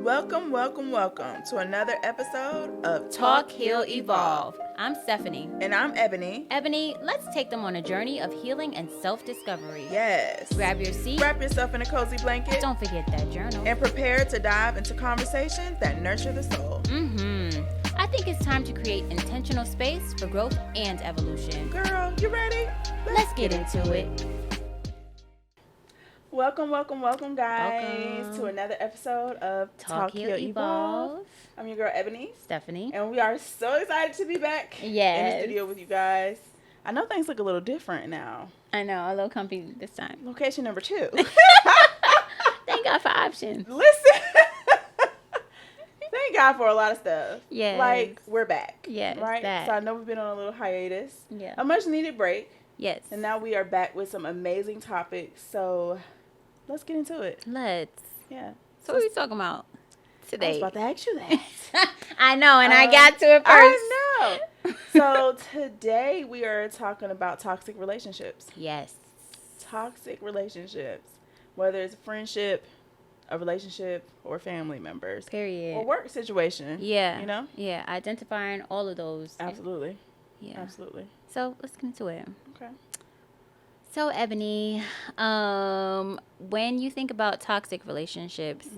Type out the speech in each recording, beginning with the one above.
Welcome to another episode of Talk, Heal, Evolve. I'm Stephanie. And I'm Ebony. Ebony, let's take them on a journey of healing and self-discovery. Yes. Grab your seat. Wrap yourself in a cozy blanket. Don't forget that journal. And prepare to dive into conversations that nurture the soul. I think it's time to create intentional space for growth and evolution. Girl, you ready? Let's get into it. Welcome, guys, to another episode of Talk, Heal, Evolve. I'm your girl, Ebony. Stephanie. And we are so excited to be back in the studio with you guys. I know things look a little different now. I know, a little comfy this time. Location number 2. Thank God for options. Listen. Thank God for a lot of stuff. Yeah. Like, we're back. Yes. Right? That. So I know we've been on a little hiatus. Yeah. A much needed break. Yes. And now we are back with some amazing topics. So let's get into it. Let's. Yeah. So what are we talking about today? I was about to ask you that. I know, and I got to it first. I know. So today we are talking about toxic relationships. Yes. Toxic relationships. Whether it's a friendship, a relationship, or family members. Period. Or work situation. Yeah. You know? Yeah. Identifying all of those. Absolutely. Yeah. Absolutely. So let's get into it. Okay. So Ebony, when you think about toxic relationships,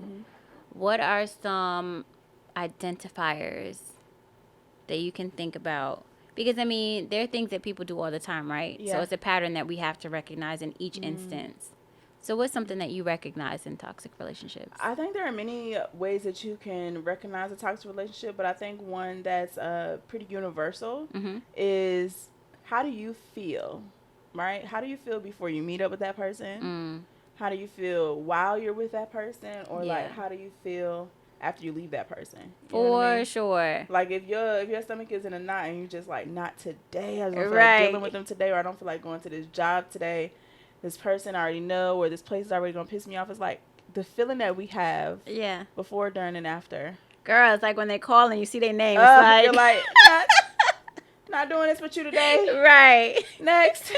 what are some identifiers that you can think about? Because I mean, there are things that people do all the time, right? Yeah. So it's a pattern that we have to recognize in each instance. So what's something that you recognize in toxic relationships? I think there are many ways that you can recognize a toxic relationship, but I think one that's pretty universal is, how do you feel, right? How do you feel before you meet up with that person? How do you feel while you're with that person? Or like, how do you feel after you leave that person? You know what I mean? Sure. Like if your stomach is in a knot and you just like, not today, I don't feel like dealing with them today, or I don't feel like going to this job today. This person I already know, or this place is already going to piss me off. It's like the feeling that we have before, during, and after. Girl, it's like when they call and you see their name. It's like, you're like, not doing this with you today. Right. Next.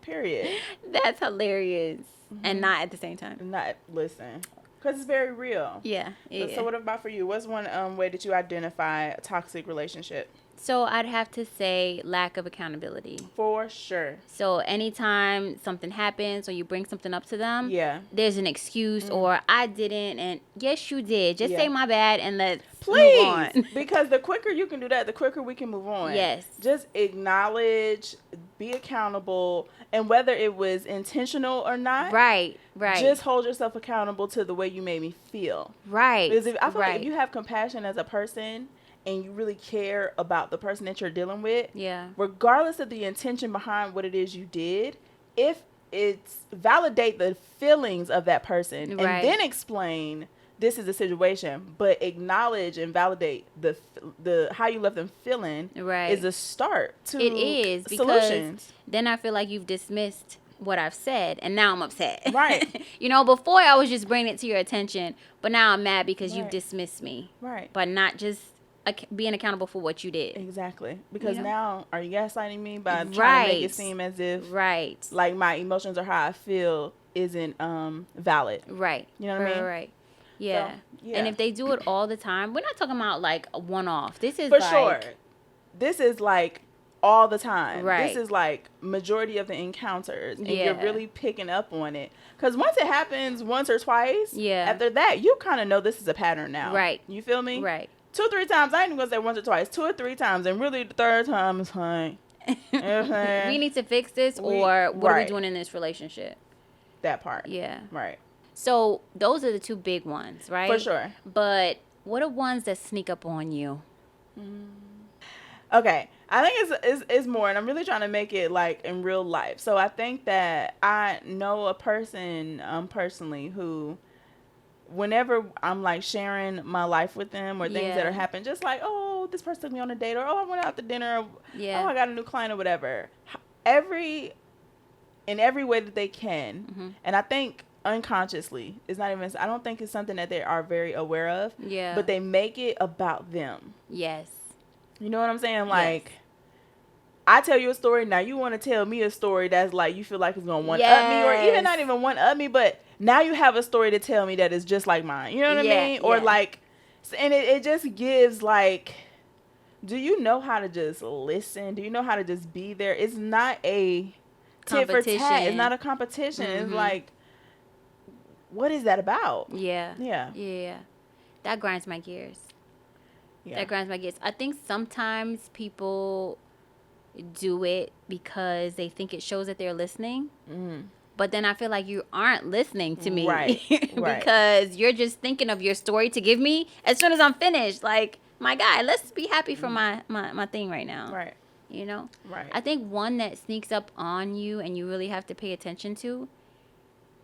Period. That's hilarious. And not at the same time. Listen. Because it's very real. Yeah. So what about for you? What's one way that you identify a toxic relationship? So I'd have to say lack of accountability. For sure. So anytime something happens or you bring something up to them, there's an excuse or I didn't, and yes, you did. Just say my bad and let's move on. Because the quicker you can do that, the quicker we can move on. Yes. Just acknowledge, be accountable, and whether it was intentional or not. Right. Just hold yourself accountable to the way you made me feel. Right. Because I feel like if you have compassion as a person, and you really care about the person that you're dealing with, regardless of the intention behind what it is you did, if it's validate the feelings of that person and then explain this is a situation, but acknowledge and validate the how you left them feeling is a start to solutions. Because then I feel like you've dismissed what I've said, and now I'm upset. Right. Before I was just bringing it to your attention, but now I'm mad because you've dismissed me. Right. But not just being accountable for what you did. Exactly. Because now, are you gaslighting me by trying to make it seem as if like my emotions or how I feel isn't valid? Right. You know what I mean? Right. Yeah. So, and if they do it all the time, we're not talking about like a one-off. This is sure. This is like all the time. Right. This is like majority of the encounters. And you're really picking up on it. Because once it happens once or twice, after that, you kind of know this is a pattern now. Right. You feel me? Right. 2 or 3 times. I ain't even gonna say once or twice. 2 or 3 times, and really the third time is like, you know what I'm saying? We need to fix this, or what are we doing in this relationship? That part. Yeah. Right. So those are the 2 big ones, right? For sure. But what are ones that sneak up on you? Okay. I think it's more, and I'm really trying to make it like in real life. So I think that I know a person personally who, whenever I'm like sharing my life with them or things that are happening, just like, oh, this person took me on a date, or oh, I went out to dinner, or oh, I got a new client or whatever. In every way that they can. And I think unconsciously, I don't think it's something that they are very aware of. Yeah. But they make it about them. Yes. You know what I'm saying? Like, I tell you a story, now you want to tell me a story that's like you feel like it's going to one-up me, or even not even one-up me, but now you have a story to tell me that is just like mine. You know what I mean? Or like, and it just gives like, do you know how to just listen? Do you know how to just be there? It's not a tit for tat. It's not a competition. It's like, what is that about? Yeah. That grinds my gears. That grinds my gears. I think sometimes people do it because they think it shows that they're listening. But then I feel like you aren't listening to me. Right. Because you're just thinking of your story to give me as soon as I'm finished. Like, my guy, let's be happy for my thing right now. Right. You know? Right. I think one that sneaks up on you and you really have to pay attention to,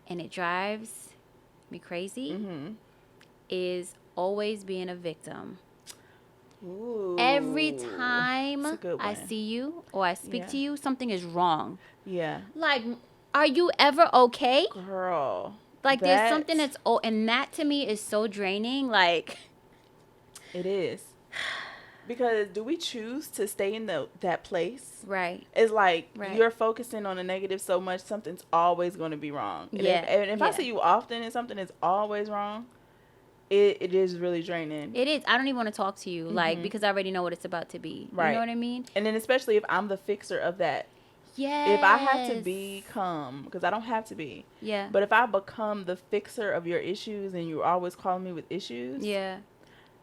and it drives me crazy, is always being a victim. Ooh, every time I see you or I speak to you, something is wrong. Yeah. Like, are you ever okay? Girl. Like, there's something that's, and that to me is so draining. Like, it is. Because do we choose to stay in that place? Right. It's like you're focusing on the negative so much, something's always going to be wrong. And if I see you often and something is always wrong, it is really draining. It is. I don't even want to talk to you, like, because I already know what it's about to be. Right. You know what I mean? And then especially if I'm the fixer of that. Yes. If I have to become, because I don't have to be. Yeah. But if I become the fixer of your issues and you're always calling me with issues. Yeah.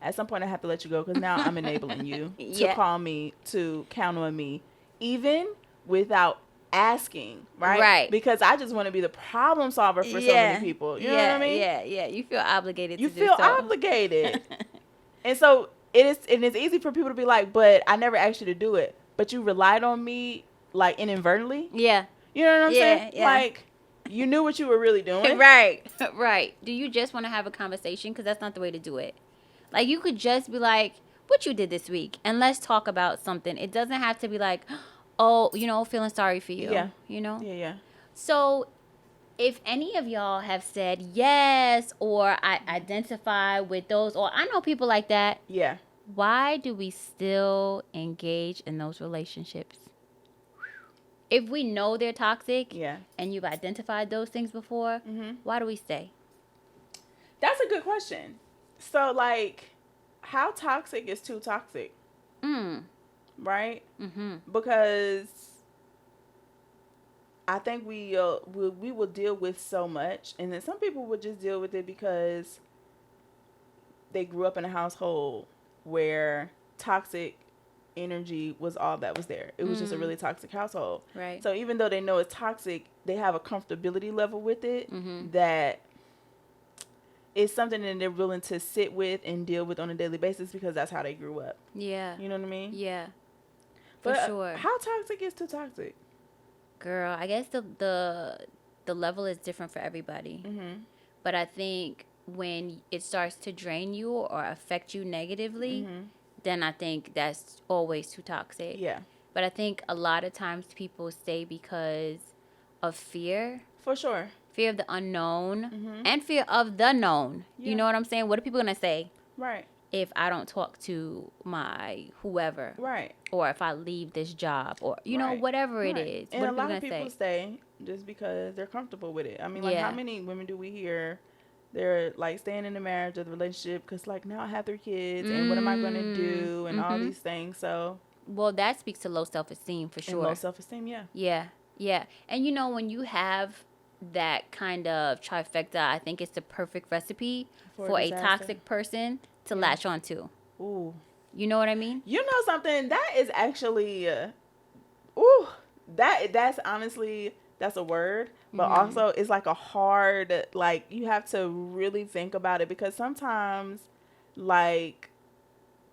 At some point I have to let you go because now I'm enabling you to call me, to count on me, even without asking, right? Right. Because I just want to be the problem solver for so many people. You know what I mean? Yeah. You feel obligated to do so. You feel obligated. And so it's easy for people to be like, but I never asked you to do it. But you relied on me, like, inadvertently. Yeah. You know what I'm saying? Yeah. Like, you knew what you were really doing. Right. Do you just want to have a conversation? Because that's not the way to do it. Like, you could just be like, what you did this week? And let's talk about something. It doesn't have to be like, oh, feeling sorry for you. Yeah. Yeah. So, if any of y'all have said yes, or I identify with those, or I know people like that. Yeah. Why do we still engage in those relationships? If we know they're toxic, and you've identified those things before, why do we stay? That's a good question. So, like, how toxic is too toxic? Right? Because I think we will deal with so much, and then some people will just deal with it because they grew up in a household where toxic energy was all that was there. It was just a really toxic household. Right. So even though they know it's toxic, they have a comfortability level with it that it's something that they're willing to sit with and deal with on a daily basis because that's how they grew up. Yeah. You know what I mean? Yeah. For sure. How toxic is too toxic? Girl, I guess the level is different for everybody. But I think when it starts to drain you or affect you negatively, then I think that's always too toxic. Yeah. But I think a lot of times people stay because of fear. For sure. Fear of the unknown and fear of the known. Yeah. You know what I'm saying? What are people going to say? Right. If I don't talk to my whoever. Right. Or if I leave this job or, you know, whatever it is. And a lot of people stay just because they're comfortable with it. I mean, like, how many women do we hear they're, like, staying in the marriage or the relationship because, like, now I have 3 kids and what am I going to do and all these things. So. Well, that speaks to low self-esteem for sure. And low self-esteem, yeah. Yeah. And, when you have that kind of trifecta, I think it's the perfect recipe for a toxic person to latch on to. Ooh. You know what I mean? You know something? That is actually, that's honestly, that's a word. But also, it's like a hard, like, you have to really think about it because sometimes, like,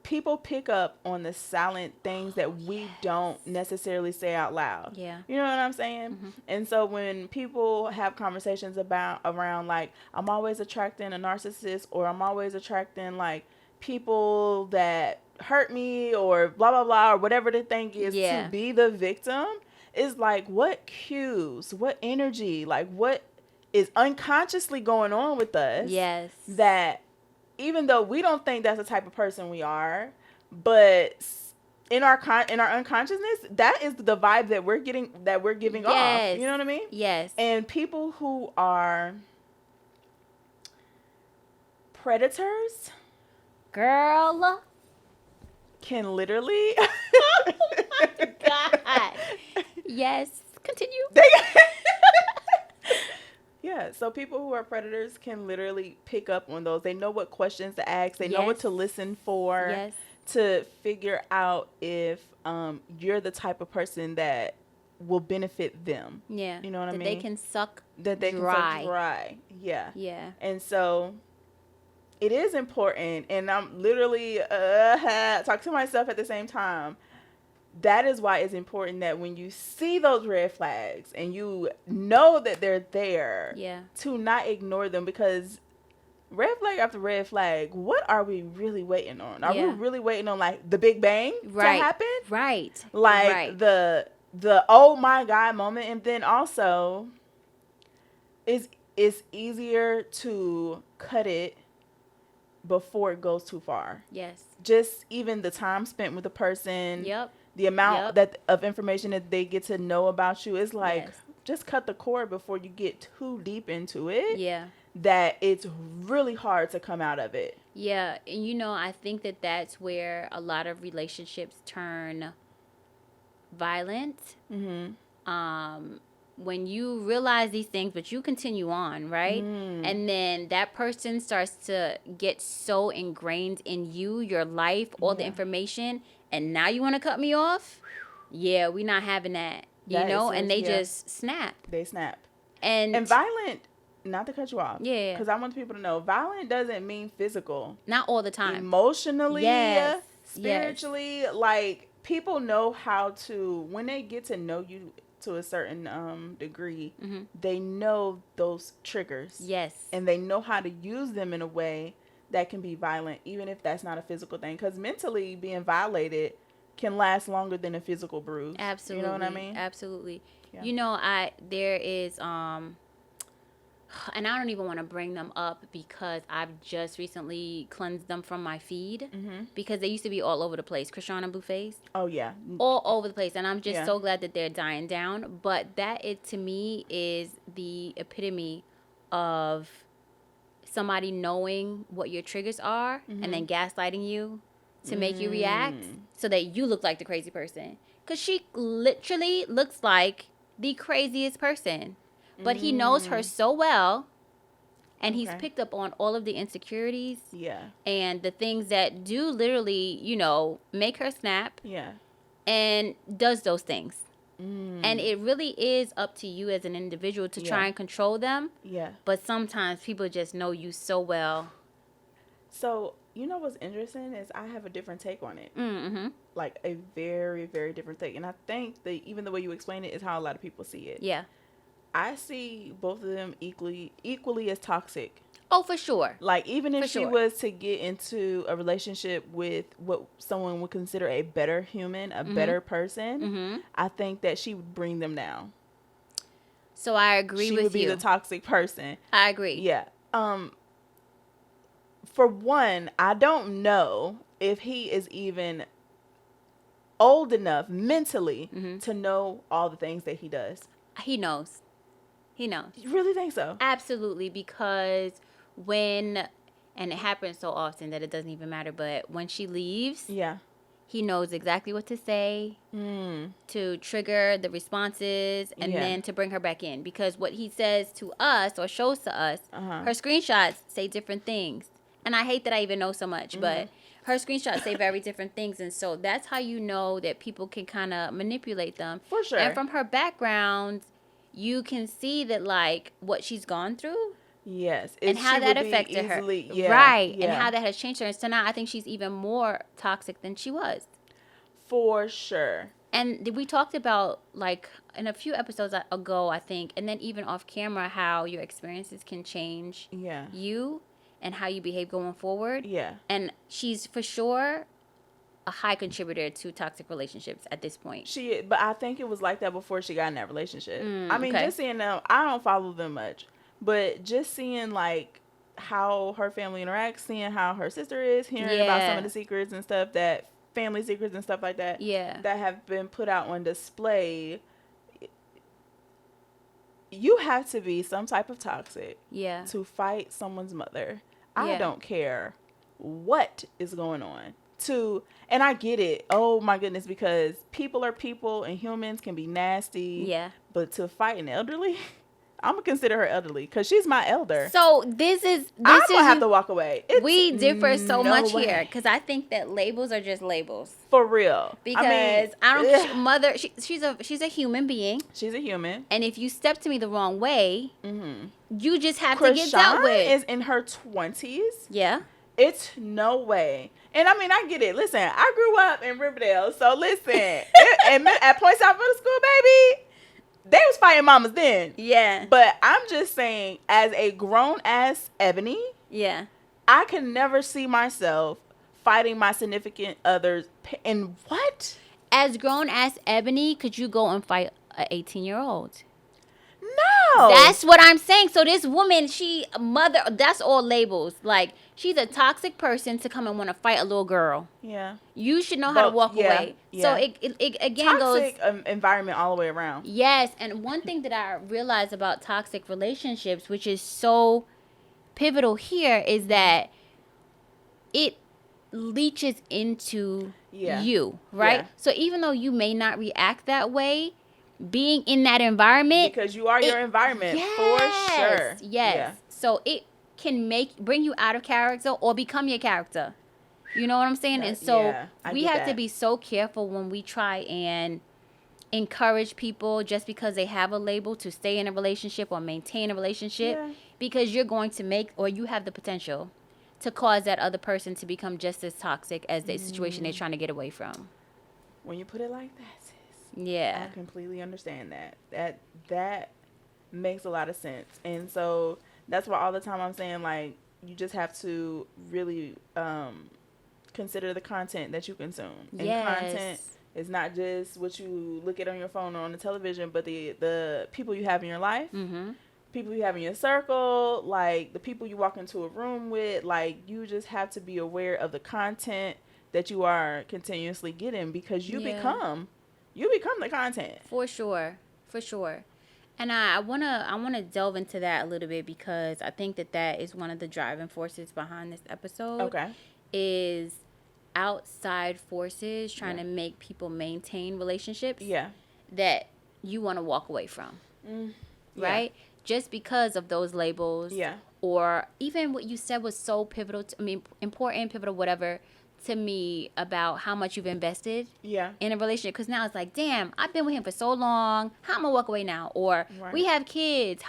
people pick up on the silent things that we don't necessarily say out loud. Yeah. You know what I'm saying? And so when people have conversations around, like, I'm always attracting a narcissist or I'm always attracting, like, people that hurt me or blah, blah, blah, or whatever the thing is to be the victim, is like, what cues, what energy, like, what is unconsciously going on with us? Yes. That even though we don't think that's the type of person we are, but in our unconsciousness, that is the vibe that we're giving off. You know what I mean? Yes. And people who are Predators, girl, can literally. Oh my God. Yes, continue. Yeah, so people who are predators can literally pick up on those. They know what questions to ask. They know what to listen for. Yes. To figure out if you're the type of person that will benefit them. Yeah. You know what I mean? That they can suck That they can suck dry. Yeah. Yeah. And so it is important, and I'm literally talk to myself at the same time. That is why it's important that when you see those red flags and you know that they're there, to not ignore them, because red flag after red flag, what are we really waiting on? Are we really waiting on like the Big Bang to happen? Right. Like the oh my God moment. And then also it's easier to cut it before it goes too far. Yes. Just even the time spent with the person. Yep. The amount of information that they get to know about you is like, just cut the cord before you get too deep into it. Yeah. That it's really hard to come out of it. Yeah. And, you know, I think that that's where a lot of relationships turn violent. Mm-hmm. When you realize these things, but you continue on, right? And then that person starts to get so ingrained in you, your life, all the information, and now you want to cut me off? Yeah, we not having that, you know? And they just snap. They snap. And violent, not to cut you off. Yeah. Because I want people to know, violent doesn't mean physical. Not all the time. Emotionally, spiritually, like, people know how to, when they get to know you to a certain degree, they know those triggers. Yes. And they know how to use them in a way that can be violent, even if that's not a physical thing. Because mentally being violated can last longer than a physical bruise. Absolutely. You know what I mean? Absolutely. Yeah. You know, there is and I don't even want to bring them up because I've just recently cleansed them from my feed, because they used to be all over the place. Krishan and Blueface. Oh, yeah. All over the place. And I'm just so glad that they're dying down. But that, to me, is the epitome of somebody knowing what your triggers are and then gaslighting you to make you react so that you look like the crazy person. Because she literally looks like the craziest person. But he knows her so well, and he's picked up on all of the insecurities and the things that do literally, you know, make her snap and does those things. And it really is up to you as an individual to try and control them. Yeah. But sometimes people just know you so well. So, you know what's interesting is I have a different take on it. Mm-hmm. Like a very, very different take. And I think even the way you explain it is how a lot of people see it. Yeah. I see both of them equally as toxic. Oh, for sure. Like, even if she was to get into a relationship with what someone would consider a better human, a better person, I think that she would bring them down. So I agree with you. She would be the toxic person. I agree. Yeah. For one, I don't know if he is even old enough mentally to know all the things that he does. He knows. He knows. You really think so? Absolutely, because and it happens so often that it doesn't even matter, but when she leaves, he knows exactly what to say to trigger the responses and then to bring her back in. Because what he says to us or shows to us, her screenshots say different things. And I hate that I even know so much, but her screenshots say very different things. And so that's how you know that people can kind of manipulate them. For sure. And from her background, you can see that, like, what she's gone through. Yes. And how that affected her. Yeah, right. Yeah. And how that has changed her. And so now I think she's even more toxic than she was. For sure. And we talked about, like, in a few episodes ago, I think, and then even off camera, how your experiences can change you and how you behave going forward. Yeah. And she's for sure a high contributor to toxic relationships at this point. But I think it was like that before she got in that relationship. I mean, just seeing them, I don't follow them much, but just seeing like how her family interacts, seeing how her sister is, hearing about some of the secrets and stuff, that family secrets and stuff like that, that have been put out on display. You have to be some type of toxic to fight someone's mother. I don't care what is going on. And I get it. Oh my goodness, because people are people and humans can be nasty. Yeah. But to fight an elderly, I'm gonna consider her elderly because she's my elder. So I'm gonna have to walk away. We differ so much here because I think that labels are just labels for real. Because I don't mother. She's a human being. She's a human. And if you step to me the wrong way, you just have to get dealt with. Is in her 20s. Yeah. It's no way. And I mean, I get it. Listen, I grew up in Riverdale, so listen. At Point South Middle School, baby, they was fighting mamas then. Yeah. But I'm just saying, as a grown-ass Ebony, yeah, I can never see myself fighting my significant others. And what? As grown-ass Ebony, could you go and fight an 18-year-old? No. That's what I'm saying. So this woman, that's all labels. Like, she's a toxic person to come and want to fight a little girl. Yeah. You should know how to walk away. Yeah. So it again toxic environment all the way around. Yes. And one thing that I realized about toxic relationships, which is so pivotal here, is that it leaches into you, right? Yeah. So even though you may not react that way, being in that environment, because you are your environment, for sure. Yes. Yeah. So it can bring you out of character or become your character. You know what I'm saying? And so we have to be so careful when we try and encourage people just because they have a label to stay in a relationship or maintain a relationship, because you're going to you have the potential to cause that other person to become just as toxic as the situation they're trying to get away from. When you put it like that. Yeah. I completely understand that. That makes a lot of sense. And so that's why all the time I'm saying, like, you just have to really consider the content that you consume. And content is not just what you look at on your phone or on the television, but the people you have in your life, people you have in your circle, like the people you walk into a room with. Like, you just have to be aware of the content that you are continuously getting, because you become the content. For sure. And I wanna delve into that a little bit, because I think that is one of the driving forces behind this episode. Okay. Is outside forces trying to make people maintain relationships. Yeah. That you want to walk away from. Right? Just because of those labels. Yeah. Or even what you said was so pivotal. Important, pivotal, whatever, to me, about how much you've invested in a relationship. Because now it's like, damn, I've been with him for so long. How am I going to walk away now? Or we have kids.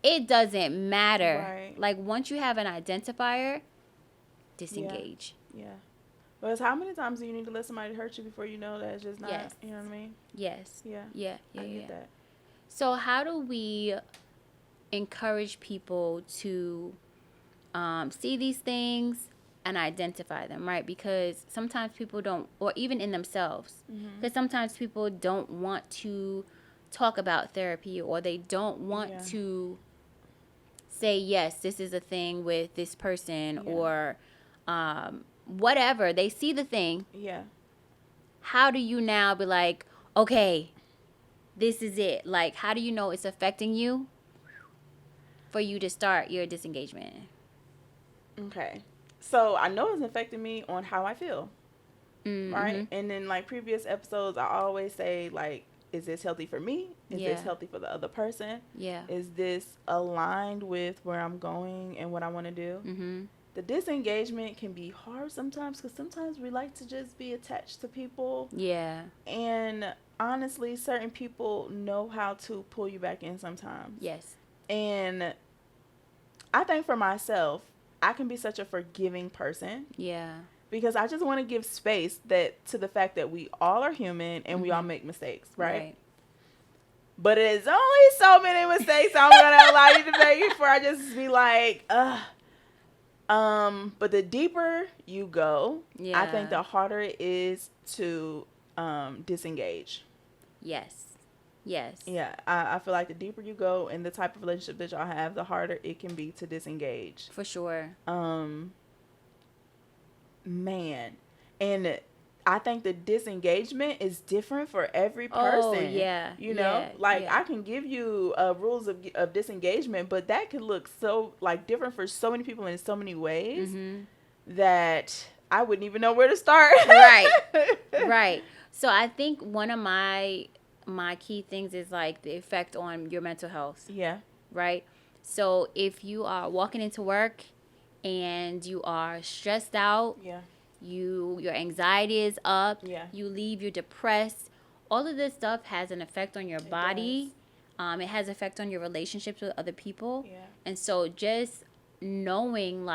It doesn't matter. Right. Like, once you have an identifier, disengage. Yeah. Because how many times do you need to let somebody hurt you before you know that it's just not, you know what I mean? Yes. Yeah. I get that. So how do we encourage people to see these things and identify them, right? Because sometimes people don't, or even in themselves, because sometimes people don't want to talk about therapy, or they don't want to say, yes, this is a thing with this person, or whatever. They see the thing. Yeah. How do you now be like, okay, this is it? Like, how do you know it's affecting you for you to start your disengagement? Okay. So I know it's affecting me on how I feel, right? And in like previous episodes, I always say, like, is this healthy for me? Is this healthy for the other person? Yeah. Is this aligned with where I'm going and what I want to do? The disengagement can be hard sometimes, because sometimes we like to just be attached to people. Yeah. And honestly, certain people know how to pull you back in sometimes. Yes. And I think for myself, I can be such a forgiving person. Yeah. Because I just want to give space to the fact that we all are human and we all make mistakes, right? But it's only so many mistakes I'm going to allow you to make before I just be like, ugh. But the deeper you go, I think the harder it is to disengage. Yes. Yeah, I feel like the deeper you go in the type of relationship that y'all have, the harder it can be to disengage. For sure. Man. And I think the disengagement is different for every person. Oh, yeah. You know, I can give you rules of disengagement, but that could look so different for so many people in so many ways that I wouldn't even know where to start. Right. Right. So I think one of my key things is the effect on your mental health. Yeah. Right. So if you are walking into work and you are stressed out, yeah, your anxiety is up, yeah, you leave, you're depressed, all of this stuff has an effect on your body. It has effect on your relationships with other people. Yeah. And so just knowing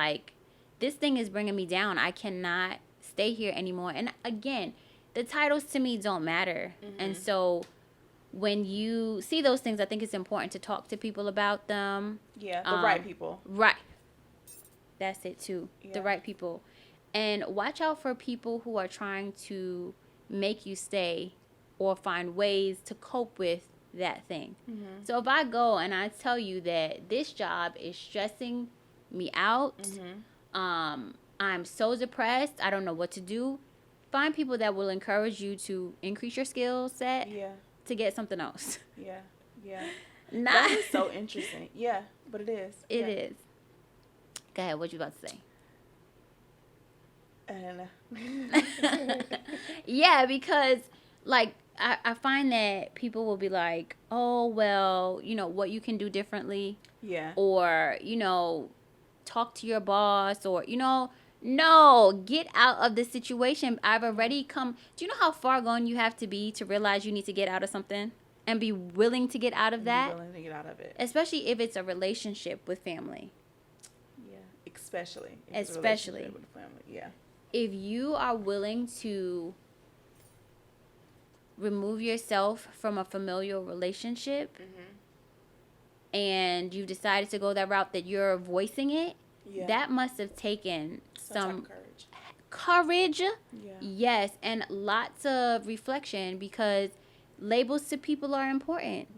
this thing is bringing me down, I cannot stay here anymore. And again, the titles to me don't matter. And so when you see those things, I think it's important to talk to people about them. Yeah, the right people. Right. That's it too. Yeah. The right people. And watch out for people who are trying to make you stay or find ways to cope with that thing. So if I go and I tell you that this job is stressing me out, I'm so depressed, I don't know what to do, find people that will encourage you to increase your skill set to get something else. Yeah, yeah. That is so interesting. Yeah, but it is. It is. Go ahead, what you about to say? I don't know. Yeah, because I find that people will be like, oh, well, what you can do differently. Yeah. Or, talk to your boss or, no, get out of this situation. I've already come. Do you know how far gone you have to be to realize you need to get out of something and be willing to get out of that? Be willing to get out of it. Especially if it's a relationship with family. Yeah, especially. If it's a relationship with family, yeah. If you are willing to remove yourself from a familial relationship and you've decided to go that route, that you're voicing it, that must have taken some courage. Yeah. Yes, and lots of reflection, because labels to people are important.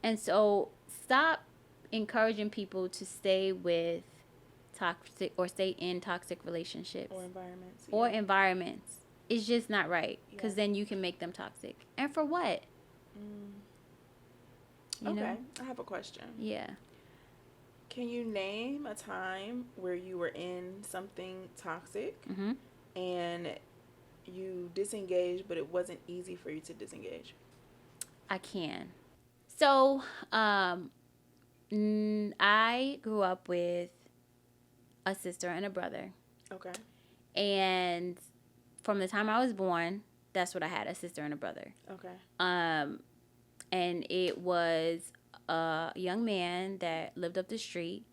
And so stop encouraging people to stay with toxic or stay in toxic relationships or environments. It's just not right, because then you can make them toxic. And for what? You know? I have a question. Yeah. Can you name a time where you were in something toxic and you disengaged, but it wasn't easy for you to disengage? I can. So, I grew up with a sister and a brother. Okay. And from the time I was born, that's what I had, a sister and a brother. Okay. And it was a young man that lived up the street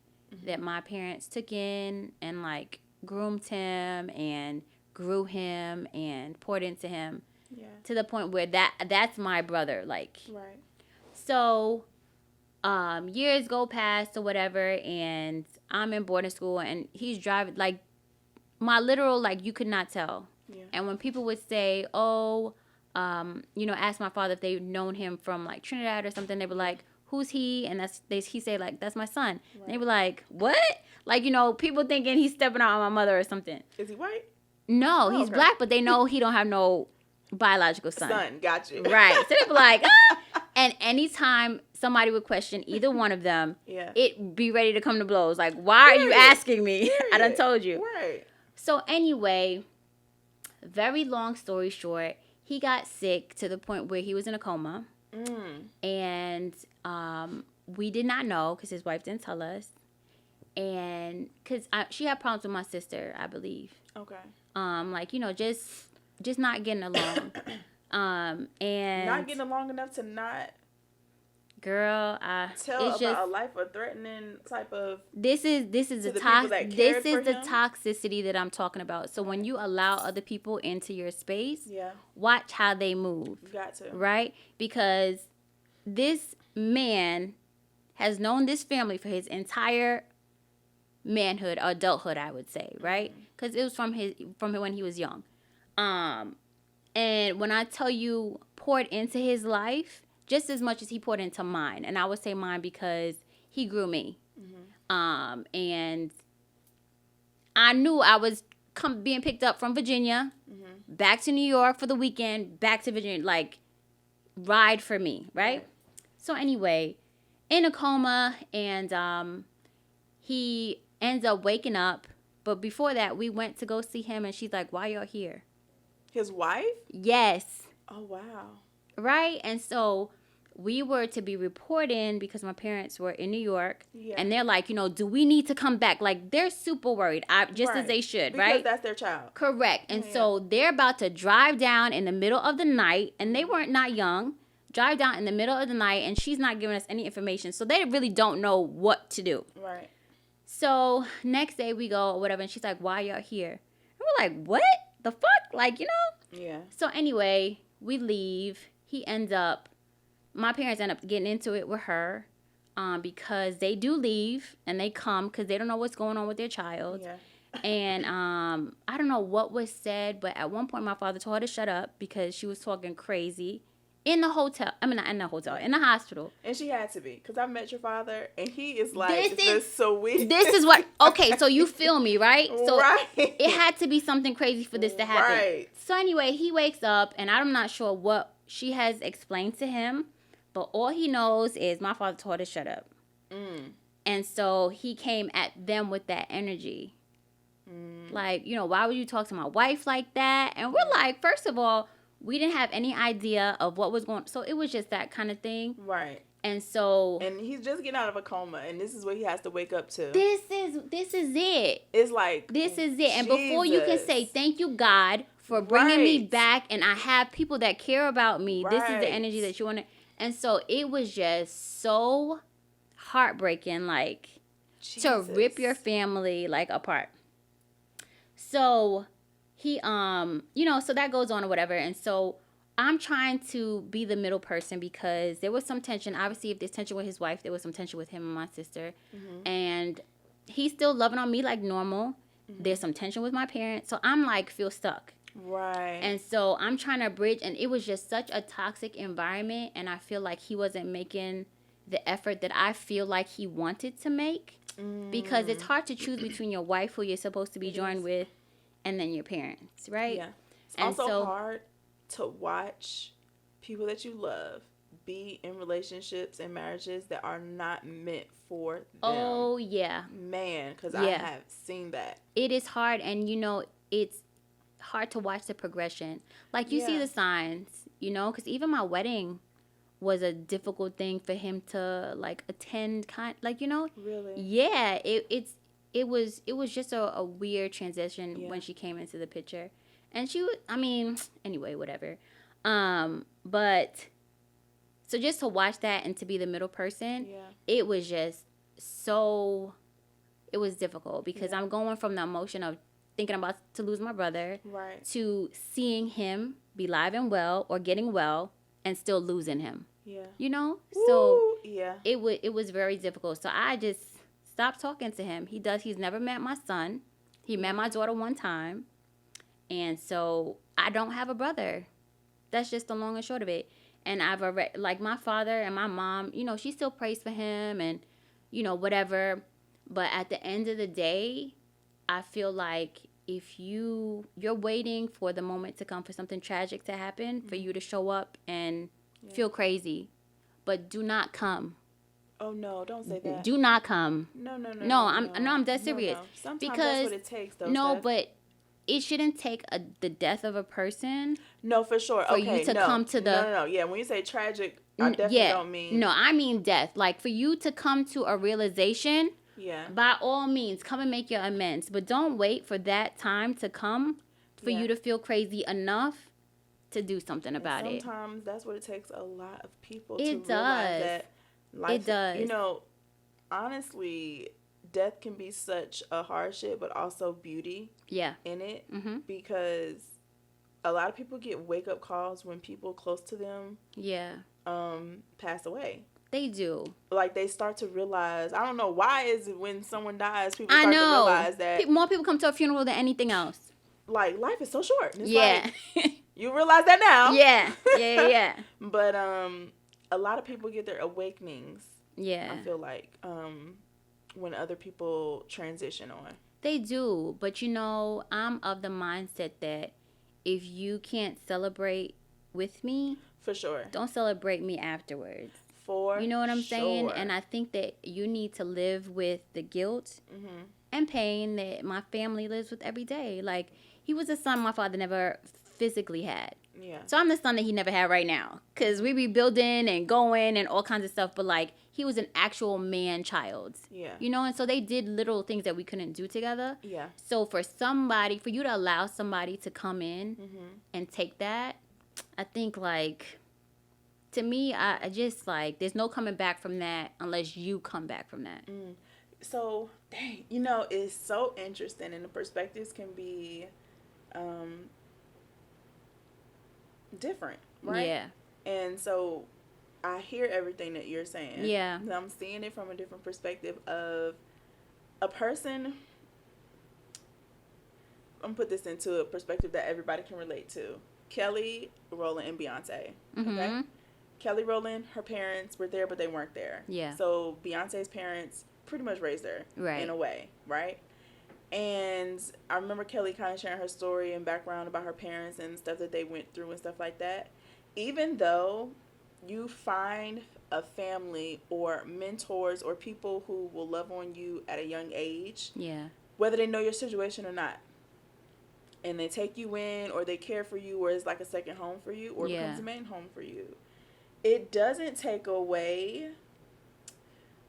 that my parents took in and groomed him and grew him and poured into him to the point where that's my brother. Right. So years go past or whatever, and I'm in boarding school and he's driving, my literal, you could not tell. Yeah. And when people would say, oh, ask my father if they've known him from Trinidad or something, they were like, who's he? And he say that's my son. Right. And they were like, what? People thinking he's stepping out on my mother or something. Is he white? No, he's black, but they know he don't have no biological son. Got you. Right. So they were like, ah! And anytime somebody would question either one of them, it be ready to come to blows. Why are you asking me? I done told you. Right. So anyway, very long story short, he got sick to the point where he was in a coma. And we did not know because his wife didn't tell us. And because she had problems with my sister, I believe. Okay. Just not getting along. And not getting along enough to not... Girl, tell about a life or threatening type of. This is the toxicity that I'm talking about. So when you allow other people into your space, watch how they move. You got to. Right? Because this man has known this family for his entire manhood, adulthood, I would say, right? Because it was from when he was young. And when I tell you poured into his life, just as much as he poured into mine. And I would say mine because he grew me. And I knew I was being picked up from Virginia back to New York for the weekend, back to Virginia, like, ride for me, right? So anyway, in a coma, and he ends up waking up. But before that, we went to go see him, and she's like, why y'all here? His wife? Yes. Oh, wow. Right? And so we were to be reporting because my parents were in New York. Yeah. And they're like, do we need to come back? Like, they're super worried, just as they should, because right? Because that's their child. Correct. And so they're about to drive down in the middle of the night, and they weren't not young. Drive down in the middle of the night, and she's not giving us any information. So they really don't know what to do. Right. So next day we go or whatever, and she's like, why y'all here? And we're like, what the fuck? Like, Yeah. So anyway, we leave. My parents end up getting into it with her because they do leave and they come because they don't know what's going on with their child. Yeah. And I don't know what was said, but at one point my father told her to shut up because she was talking crazy in the hotel. I mean, not in the hotel, in the hospital. And she had to be, because I met your father, and he is like, this is so weird. This is what, okay, so you feel me, right? So right. It had to be something crazy for this to happen. Right. So anyway, he wakes up, and I'm not sure what she has explained to him, but all he knows is my father told her to shut up. And so he came at them with that energy. Like, why would you talk to my wife like that? And we're like, first of all, we didn't have any idea of what was going on. So it was just that kind of thing. Right. And so. And he's just getting out of a coma, and this is what he has to wake up to. This is it. It's like. This is it. And before you can say, thank you, God, for bringing me back, and I have people that care about me. This is the energy that you want to. And so it was just so heartbreaking, like, to rip your family, like, apart. So he, so that goes on or whatever. And so I'm trying to be the middle person because there was some tension. Obviously, if there's tension with his wife, there was some tension with him and my sister. And he's still loving on me like normal. There's some tension with my parents. So I'm like, feel stuck. Right. And so I'm trying to bridge. And it was just such a toxic environment. And I feel like he wasn't making the effort that I feel like he wanted to make. Because it's hard to choose between your wife, who you're supposed to be joined with, and then your parents, right? Yeah. It's also hard to watch people that you love be in relationships and marriages that are not meant for them. Oh, yeah. Man, because I have seen that. It is hard, and, it's hard to watch the progression. Like, you see the signs, because even my wedding was a difficult thing for him to, like, attend, Really? Yeah, it was just a weird transition when she came into the picture. And anyway, whatever. But so just to watch that and to be the middle person, it was just it was difficult because I'm going from the emotion of thinking about to lose my brother to seeing him be live and well or getting well and still losing him. Yeah. So it was very difficult. So I just stopped talking to him. He's never met my son. He met my daughter one time. And so I don't have a brother. That's just the long and short of it. And I've already, like, my father and my mom, she still prays for him and, whatever. But at the end of the day, I feel like if you're waiting for the moment to come for something tragic to happen, for you to show up and feel crazy, but do not come. Oh no! Don't say that. Do not come. No. I'm dead serious. No. Sometimes that's what it takes, though. No, but it shouldn't take the death of a person. No, for sure. For you to come to the. No. Yeah, when you say tragic, I definitely don't mean. No, I mean death. Like, for you to come to a realization. Yeah. By all means, come and make your amends, but don't wait for that time to come for you to feel crazy enough to do something about it. Sometimes that's what it takes a lot of people to realize that life. It does. Honestly, death can be such a hardship, but also beauty. In it, because a lot of people get wake up calls when people close to them. Pass away. They do. Like, they start to realize, I don't know, why is it when someone dies, people start to realize that. More people come to a funeral than anything else. Like, life is so short. It's like, you realize that now. Yeah. But a lot of people get their awakenings. I feel like when other people transition on. They do. But, I'm of the mindset that if you can't celebrate with me, for sure, don't celebrate me afterwards. For you know what I'm sure. saying? And I think that you need to live with the guilt and pain that my family lives with every day. Like, he was a son my father never physically had. Yeah. So I'm the son that he never had right now. Because we be building and going and all kinds of stuff. But, like, he was an actual man-child. Yeah. You know? And so they did little things that we couldn't do together. Yeah. So for you to allow somebody to come in and take that, I think, like, to me, I just, like, there's no coming back from that unless you come back from that. So, dang, it's so interesting, and the perspectives can be different, right? Yeah. And so I hear everything that you're saying. Yeah. I'm seeing it from a different perspective of a person. I'm going to put this into a perspective that everybody can relate to. Kelly Rowland and Beyonce. Okay? Kelly Rowland, her parents were there, but they weren't there. Yeah. So Beyonce's parents pretty much raised her in a way, right? And I remember Kelly kind of sharing her story and background about her parents and stuff that they went through and stuff like that. Even though you find a family or mentors or people who will love on you at a young age, whether they know your situation or not, and they take you in or they care for you or it's like a second home for you or becomes a main home for you, it doesn't take away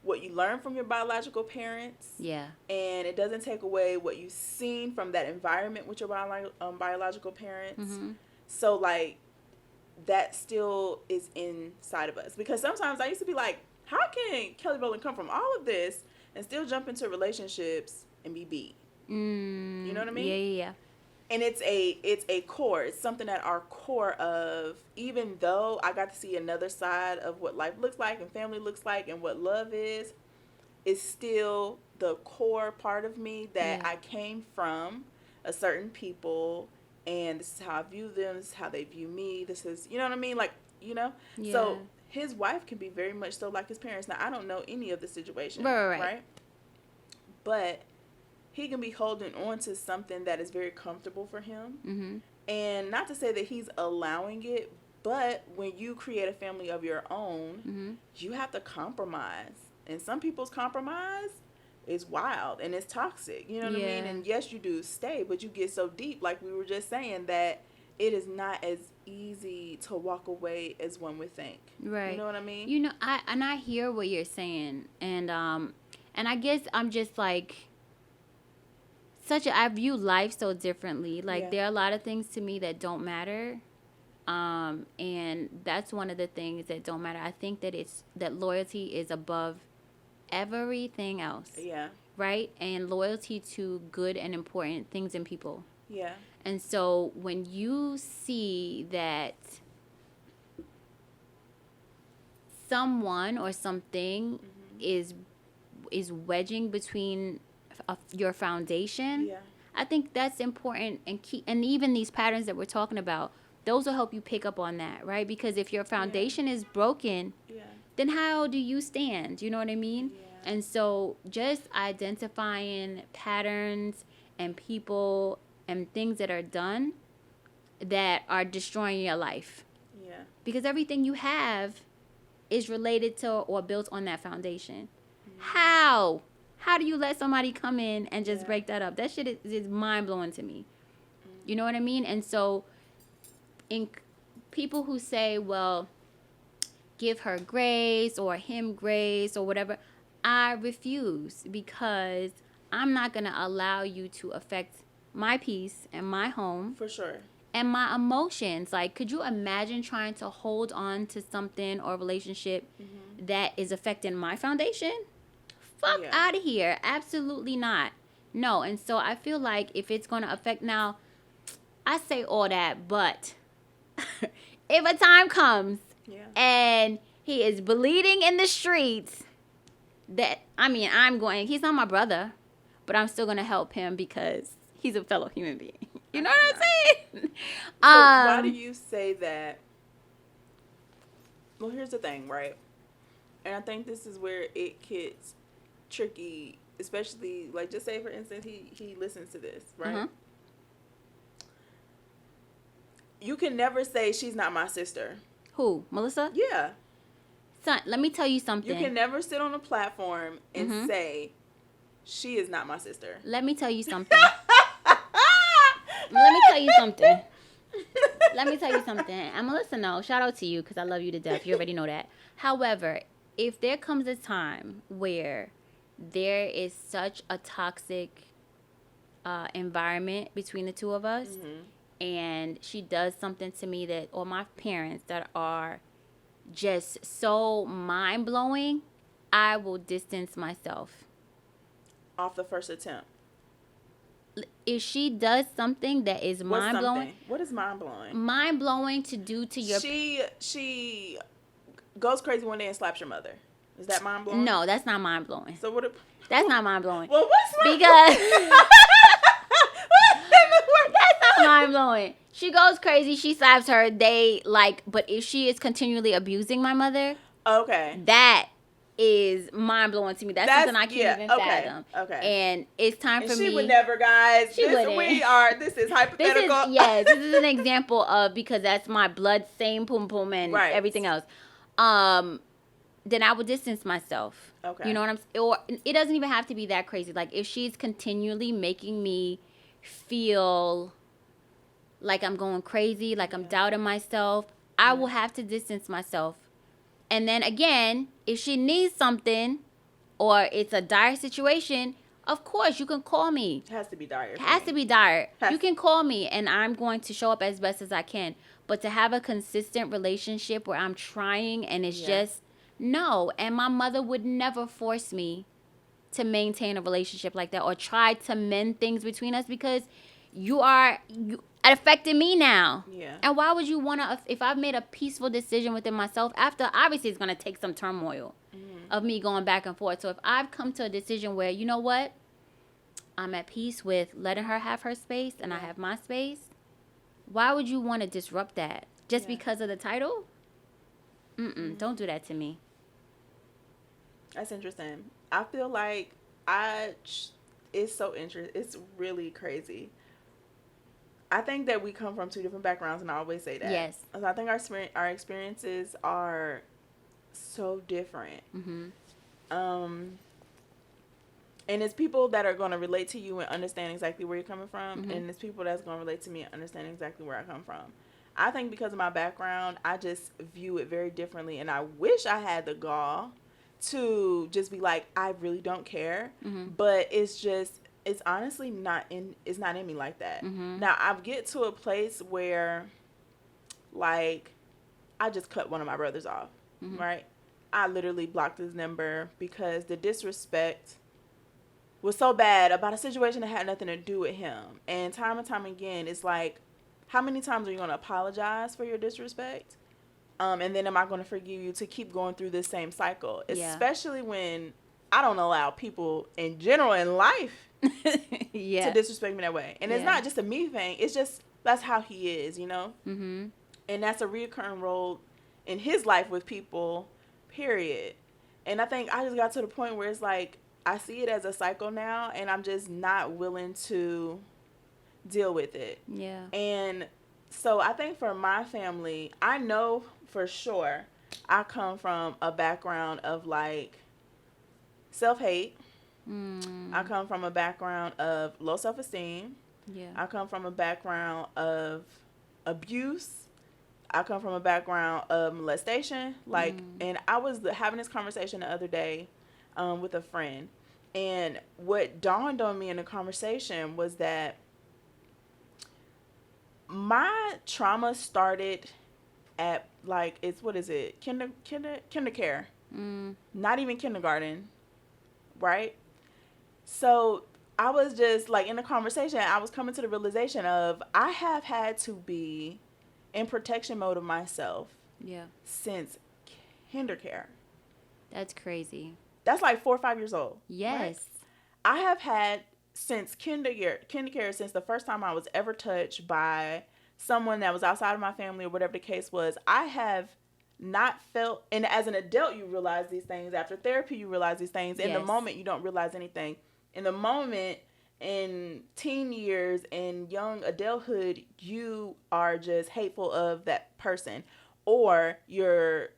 what you learn from your biological parents. Yeah. And it doesn't take away what you've seen from that environment with your biological parents. So, like, that still is inside of us. Because sometimes I used to be like, how can Kelly Rowland come from all of this and still jump into relationships and be beat? You know what I mean? Yeah. And it's a core. It's something at our core of, even though I got to see another side of what life looks like and family looks like and what love is, it's still the core part of me that I came from a certain people, and this is how I view them, this is how they view me, this is, you know what I mean? Like, Yeah. So his wife can be very much so like his parents. Now, I don't know any of the situation, right? But he can be holding on to something that is very comfortable for him. And not to say that he's allowing it, but when you create a family of your own, you have to compromise. And some people's compromise is wild and it's toxic. You know what I mean? And yes, you do stay, but you get so deep, like we were just saying, that it is not as easy to walk away as one would think. Right. You know what I mean? I hear what you're saying. And I guess I'm just like, I view life so differently. Like, there are a lot of things to me that don't matter. And that's one of the things that don't matter. I think that loyalty is above everything else. Yeah. Right? And loyalty to good and important things in people. Yeah. And so when you see that someone or something is wedging between your foundation, I think that's important, and even these patterns that we're talking about, those will help you pick up on that, right? Because if your foundation is broken, then how do you stand? You know what I mean? And so just identifying patterns and people and things that are done that are destroying your life. Because everything you have is related to or built on that foundation. How do you let somebody come in and just break that up? That shit is mind-blowing to me. You know what I mean? And so in people who say, well, give her grace or him grace or whatever, I refuse, because I'm not going to allow you to affect my peace and my home. For sure. And my emotions. Like, could you imagine trying to hold on to something or relationship that is affecting my foundation? Fuck out of here. Absolutely not. No. And so I feel like if it's going to affect, now, I say all that, but if a time comes and he is bleeding in the streets, he's not my brother, but I'm still going to help him because he's a fellow human being. You know what I'm saying? So why do you say that? Well, here's the thing, right? And I think this is where it gets tricky, especially, like, just say, for instance, he listens to this, right? you can never say she's not my sister. Who? Melissa? Yeah. Son, let me tell you something. You can never sit on a platform and say she is not my sister. Let me tell you something. Let me tell you something. Let me tell you something. And Melissa, no, shout out to you because I love you to death. You already know that. However, if there comes a time where there is such a toxic environment between the two of us, and she does something to me that, or my parents that are just so mind-blowing, I will distance myself. Off the first attempt. If she does something that is mind-blowing. What is mind-blowing? Mind-blowing to do to your... She goes crazy one day and slaps your mother. Is that mind-blowing? No, that's not mind-blowing. So what... That's not mind-blowing. Well, what's mind-blowing? Because... that's not mind-blowing. She goes crazy. She slaps her. But if she is continually abusing my mother... Okay. That is mind-blowing to me. That's something I can't even fathom. Okay. And it's time for me... She would never, guys. This is hypothetical. This is an example of, because that's my blood, same pum-pum and everything else. Then I would distance myself. Okay. You know what I'm saying? Or it doesn't even have to be that crazy. Like, if she's continually making me feel like I'm going crazy, like I'm doubting myself, I will have to distance myself. And then again, if she needs something or it's a dire situation, of course, you can call me. It has to be dire. You can call me and I'm going to show up as best as I can. But to have a consistent relationship where I'm trying and it's just, no. And my mother would never force me to maintain a relationship like that or try to mend things between us, because it affected me now. Yeah. And why would you want to, if I've made a peaceful decision within myself, after, obviously it's going to take some turmoil of me going back and forth. So if I've come to a decision where, you know what, I'm at peace with letting her have her space and I have my space, why would you want to disrupt that just because of the title? Don't do that to me. That's interesting. I feel like it's so interesting. It's really crazy. I think that we come from two different backgrounds, and I always say that. Yes. I think our experiences are so different. And it's people that are going to relate to you and understand exactly where you're coming from, and it's people that's going to relate to me and understand exactly where I come from. I think because of my background, I just view it very differently, and I wish I had the gall to just be like, I really don't care, but it's honestly not in me like that. Now I get to a place where, like, I just cut one of my brothers off, right? I literally blocked his number because the disrespect was so bad about a situation that had nothing to do with him. And time again, it's like, how many times are you going to apologize for your disrespect? And then am I going to forgive you to keep going through this same cycle? Yeah. Especially when I don't allow people in general in life to disrespect me that way. And it's not just a me thing. It's just, that's how he is, you know? And that's a reoccurring role in his life with people, period. And I think I just got to the point where it's like, I see it as a cycle now, and I'm just not willing to deal with it. Yeah. And so I think for my family, I know for sure I come from a background of, like, self-hate. I come from a background of low self-esteem. Yeah. I come from a background of abuse. I come from a background of molestation. Like, and I was having this conversation the other day with a friend. And what dawned on me in the conversation was that my trauma started at, like, kinder care. Not even kindergarten, right? So I was just, like, in the conversation, I was coming to the realization of, I have had to be in protection mode of myself since kinder care. That's crazy. That's like 4 or 5 years old. Yes. Right? I have had since kinder care, since the first time I was ever touched by someone that was outside of my family or whatever the case was, I have not felt, and as an adult you realize these things, after therapy you realize these things. In the moment you don't realize anything. In the moment in teen years and young adulthood, you are just hateful of that person, or you're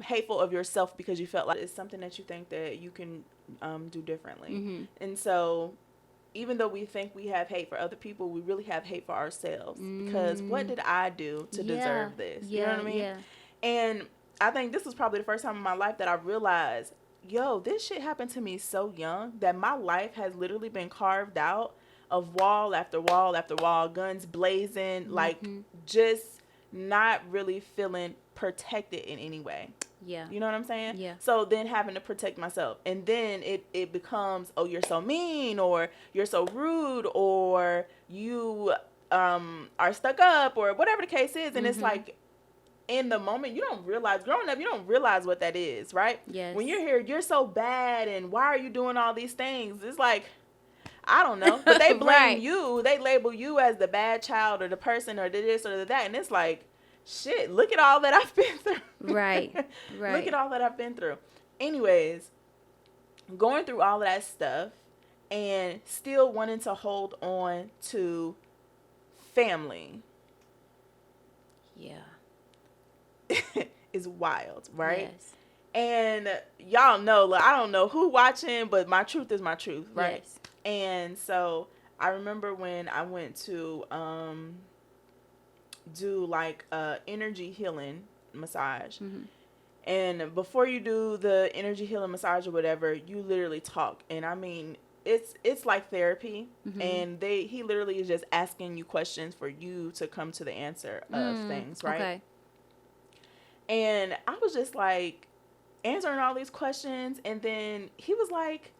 hateful of yourself because you felt like it's something that you think that you can do differently. And so even though we think we have hate for other people, we really have hate for ourselves, because what did I do to deserve this? You know what I mean? And I think this was probably the first time in my life that I realized, yo, this shit happened to me so young that my life has literally been carved out of wall after wall after wall, guns blazing, like just not really feeling protected in any way. Yeah. You know what I'm saying? Yeah. So then having to protect myself. And then it becomes, oh, you're so mean, or you're so rude, or you are stuck up, or whatever the case is. And it's like, in the moment, you don't realize, growing up, you don't realize what that is, right? Yes. When you're here, you're so bad, and why are you doing all these things? It's like, I don't know. But they blame you. They label you as the bad child, or the person, or the this, or the that. And it's like, shit, look at all that I've been through. Right. Look at all that I've been through. Anyways, going through all of that stuff and still wanting to hold on to family. Yeah. Is wild, right? Yes. And y'all know, like, I don't know who watching, but my truth is my truth, right? Yes. And so I remember when I went to do like energy healing massage. And before you do the energy healing massage or whatever, you literally talk. And I mean, it's like therapy. And he literally is just asking you questions for you to come to the answer of things, right? Okay. And I was just like answering all these questions, and then he was like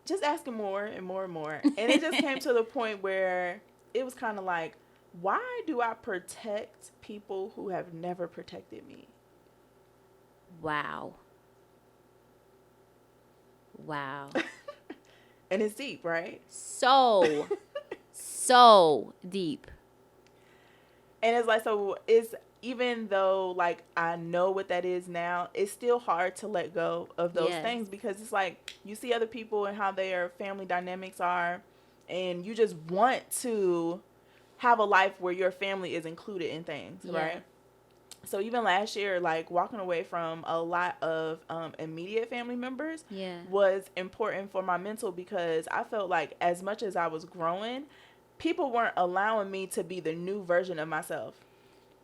just asking more and more and more. And it just came to the point where it was kind of like, why do I protect people who have never protected me? Wow. And it's deep, right? So deep. And it's like, so it's, even though like I know what that is now, it's still hard to let go of those things, because it's like you see other people and how their family dynamics are, and you just want to have a life where your family is included in things, right? So even last year, like walking away from a lot of immediate family members was important for my mental, because I felt like as much as I was growing, people weren't allowing me to be the new version of myself.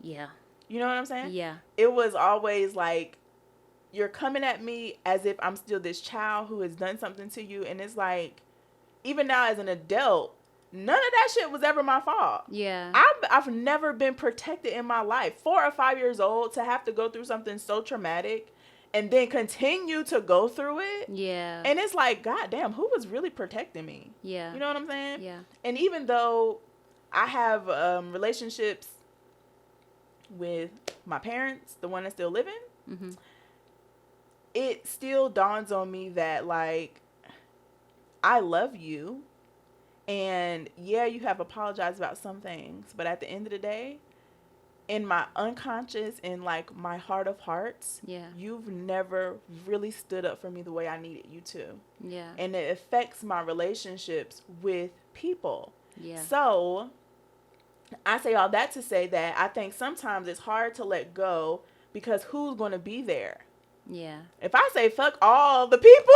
Yeah. You know what I'm saying? Yeah. It was always like, you're coming at me as if I'm still this child who has done something to you. And it's like, even now as an adult, none of that shit was ever my fault. Yeah. I've never been protected in my life. 4 or 5 years old, to have to go through something so traumatic and then continue to go through it. Yeah. And it's like, God damn, who was really protecting me? Yeah. You know what I'm saying? Yeah. And even though I have relationships with my parents, the one that's still living, it still dawns on me that, like, I love you, and yeah, you have apologized about some things, but at the end of the day, in my unconscious, in like my heart of hearts, you've never really stood up for me the way I needed you to. Yeah. And it affects my relationships with people. Yeah. So I say all that to say that I think sometimes it's hard to let go, because who's going to be there? Yeah. If I say fuck all the people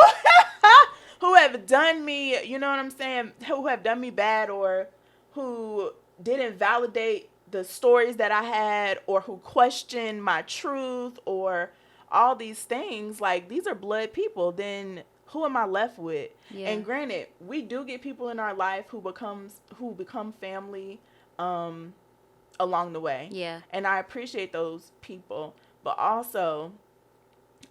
who have done me, you know what I'm saying, who have done me bad, or who didn't validate the stories that I had, or who questioned my truth, or all these things, like, these are blood people, then who am I left with? Yeah. And granted, we do get people in our life who become family along the way. Yeah. And I appreciate those people. But also,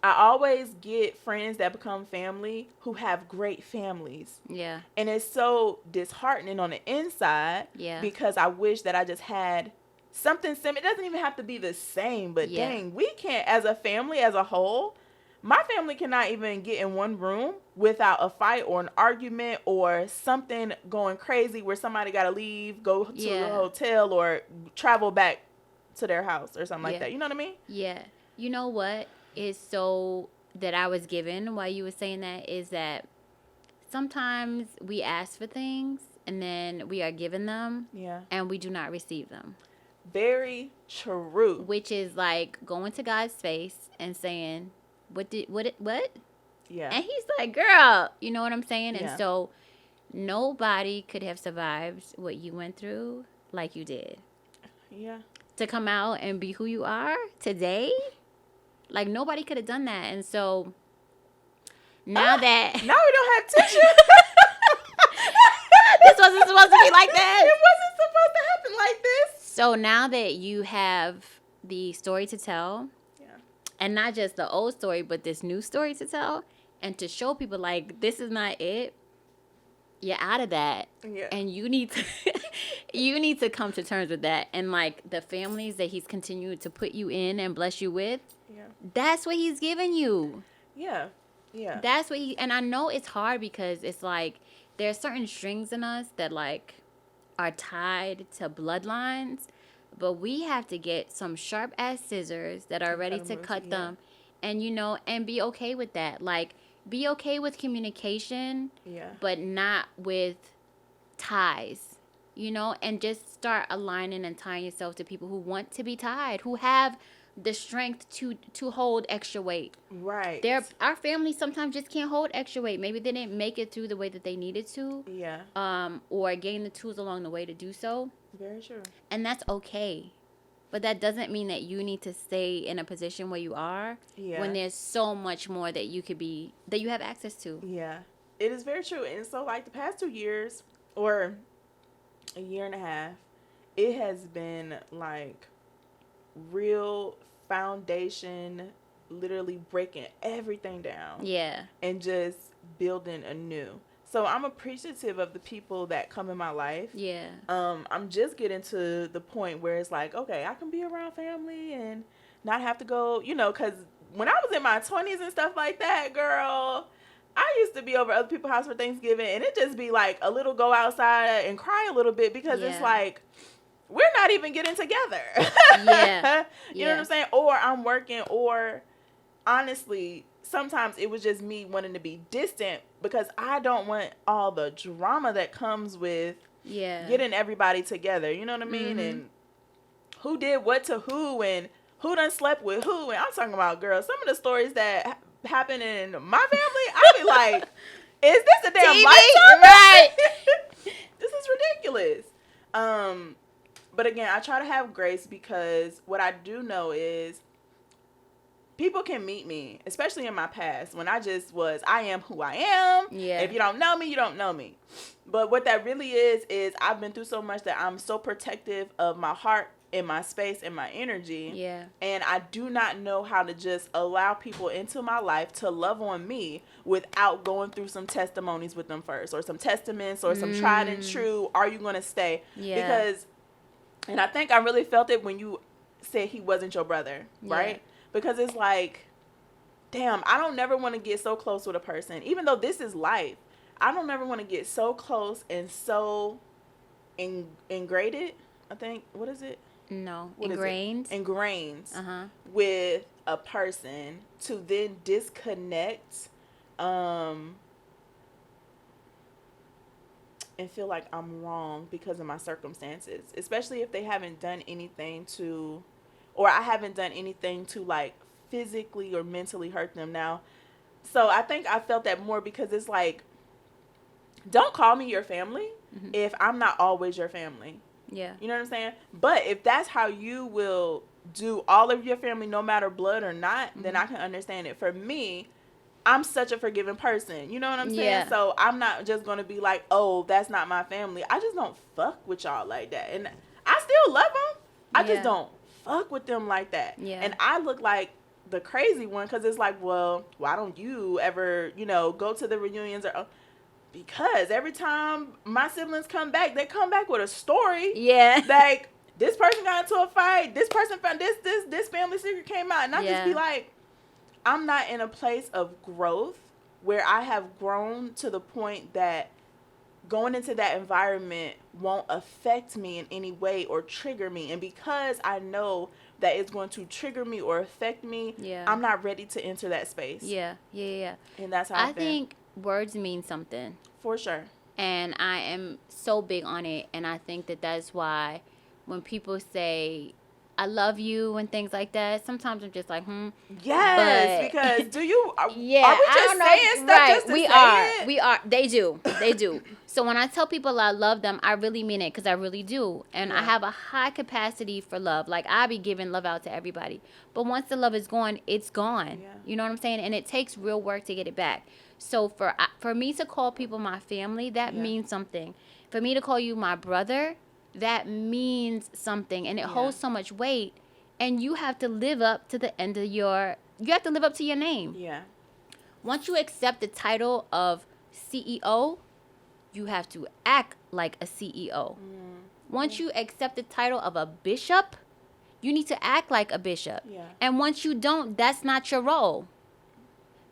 I always get friends that become family who have great families. Yeah. And it's so disheartening on the inside. Yeah. Because I wish that I just had something similar. It doesn't even have to be the same, but dang, we can't, as a family, as a whole, my family cannot even get in one room without a fight or an argument or something going crazy where somebody got to leave, go to a hotel, or travel back to their house or something like that. You know what I mean? Yeah. You know what is so that I was given while you were saying that is that sometimes we ask for things and then we are given them. Yeah. And we do not receive them. Very true. Which is like going to God's face and saying, what? Yeah. And he's like, girl, you know what I'm saying? Yeah. And so nobody could have survived what you went through like you did. Yeah. To come out and be who you are today, like nobody could have done that. And so now that now we don't have tissue. This wasn't supposed to be like that. It wasn't supposed to happen like this. So now that you have the story to tell, and not just the old story, but this new story to tell, and to show people like this is not it. You're out of that. Yeah. And you need to come to terms with that. And like the families that he's continued to put you in and bless you with, that's what he's giving you. Yeah. Yeah. That's what and I know it's hard because it's like there are certain strings in us that like are tied to bloodlines, but we have to get some sharp ass scissors that are ready to cut them and and be okay with that. Like be okay with communication, but not with ties, and just start aligning and tying yourself to people who want to be tied, who have the strength to hold extra weight. Right. Our families sometimes just can't hold extra weight. Maybe they didn't make it through the way that they needed to. Yeah. Or gain the tools along the way to do so. Very true. And that's okay. But that doesn't mean that you need to stay in a position where you are when there's so much more that you have access to. Yeah. It is very true. And so like the past 2 years or a year and a half, it has been like real foundation, literally breaking everything down. Yeah. And just building anew. So I'm appreciative of the people that come in my life. Yeah. I'm just getting to the point where it's like, okay, I can be around family and not have to go, because when I was in my 20s and stuff like that, girl, I used to be over other people's house for Thanksgiving and it just be like a little go outside and cry a little bit because it's like, we're not even getting together. Yeah. You know what I'm saying? Or I'm working, or honestly, sometimes it was just me wanting to be distant because I don't want all the drama that comes with getting everybody together. You know what I mean? Mm-hmm. And who did what to who and who done slept with who. And I'm talking about, girls, some of the stories that happen in my family, I be like, is this a damn TV? lifetime? Right. This is ridiculous. But again, I try to have grace because what I do know is people can meet me, especially in my past, when I am who I am. Yeah. If you don't know me, you don't know me. But what that really is I've been through so much that I'm so protective of my heart and my space and my energy. Yeah. And I do not know how to just allow people into my life to love on me without going through some testimonies with them first, or some testaments, or some tried and true, are you going to stay? Yeah. Because, and I think I really felt it when you said he wasn't your brother, right? Because it's like, damn, I don't never want to get so close with a person. Even though this is life, I don't ever want to get so close and so ingrained, I think. What is it? No. Ingrained. Ingrained Uh-huh. with a person to then disconnect and feel like I'm wrong because of my circumstances. Especially if they haven't done anything to... or I haven't done anything to like physically or mentally hurt them now. So I think I felt that more because it's like, don't call me your family if I'm not always your family. Yeah. You know what I'm saying? But if that's how you will do all of your family, no matter blood or not, then I can understand it. For me, I'm such a forgiving person. You know what I'm saying? Yeah. So I'm not just going to be like, oh, that's not my family. I just don't fuck with y'all like that. And I still love them. I just don't fuck with them like that. Yeah. And I look like the crazy one because it's like, well, why don't you ever, go to the reunions? Or because every time my siblings come back, they come back with a story. Yeah. Like, this person got into a fight. This person found this family secret came out. And I just be like, I'm not in a place of growth where I have grown to the point that going into that environment won't affect me in any way or trigger me. And because I know that it's going to trigger me or affect me, I'm not ready to enter that space. Yeah. And that's how I feel. think words mean something. For sure. And I am so big on it. And I think that that's why when people say, I love you and things like that, sometimes I'm just like, Yes, but, because do you, yeah, are we just saying stuff just to we say are. it? We are. They do. They do. So when I tell people I love them, I really mean it because I really do. And I have a high capacity for love. Like, I be giving love out to everybody. But once the love is gone, it's gone. Yeah. You know what I'm saying? And it takes real work to get it back. So for me to call people my family, that means something. For me to call you my brother, that means something. And it holds so much weight. And you have to live up to the end of you have to live up to your name. Yeah. Once you accept the title of CEO, you have to act like a CEO. Once you accept the title of a bishop, you need to act like a bishop. Yeah. And once you don't, that's not your role.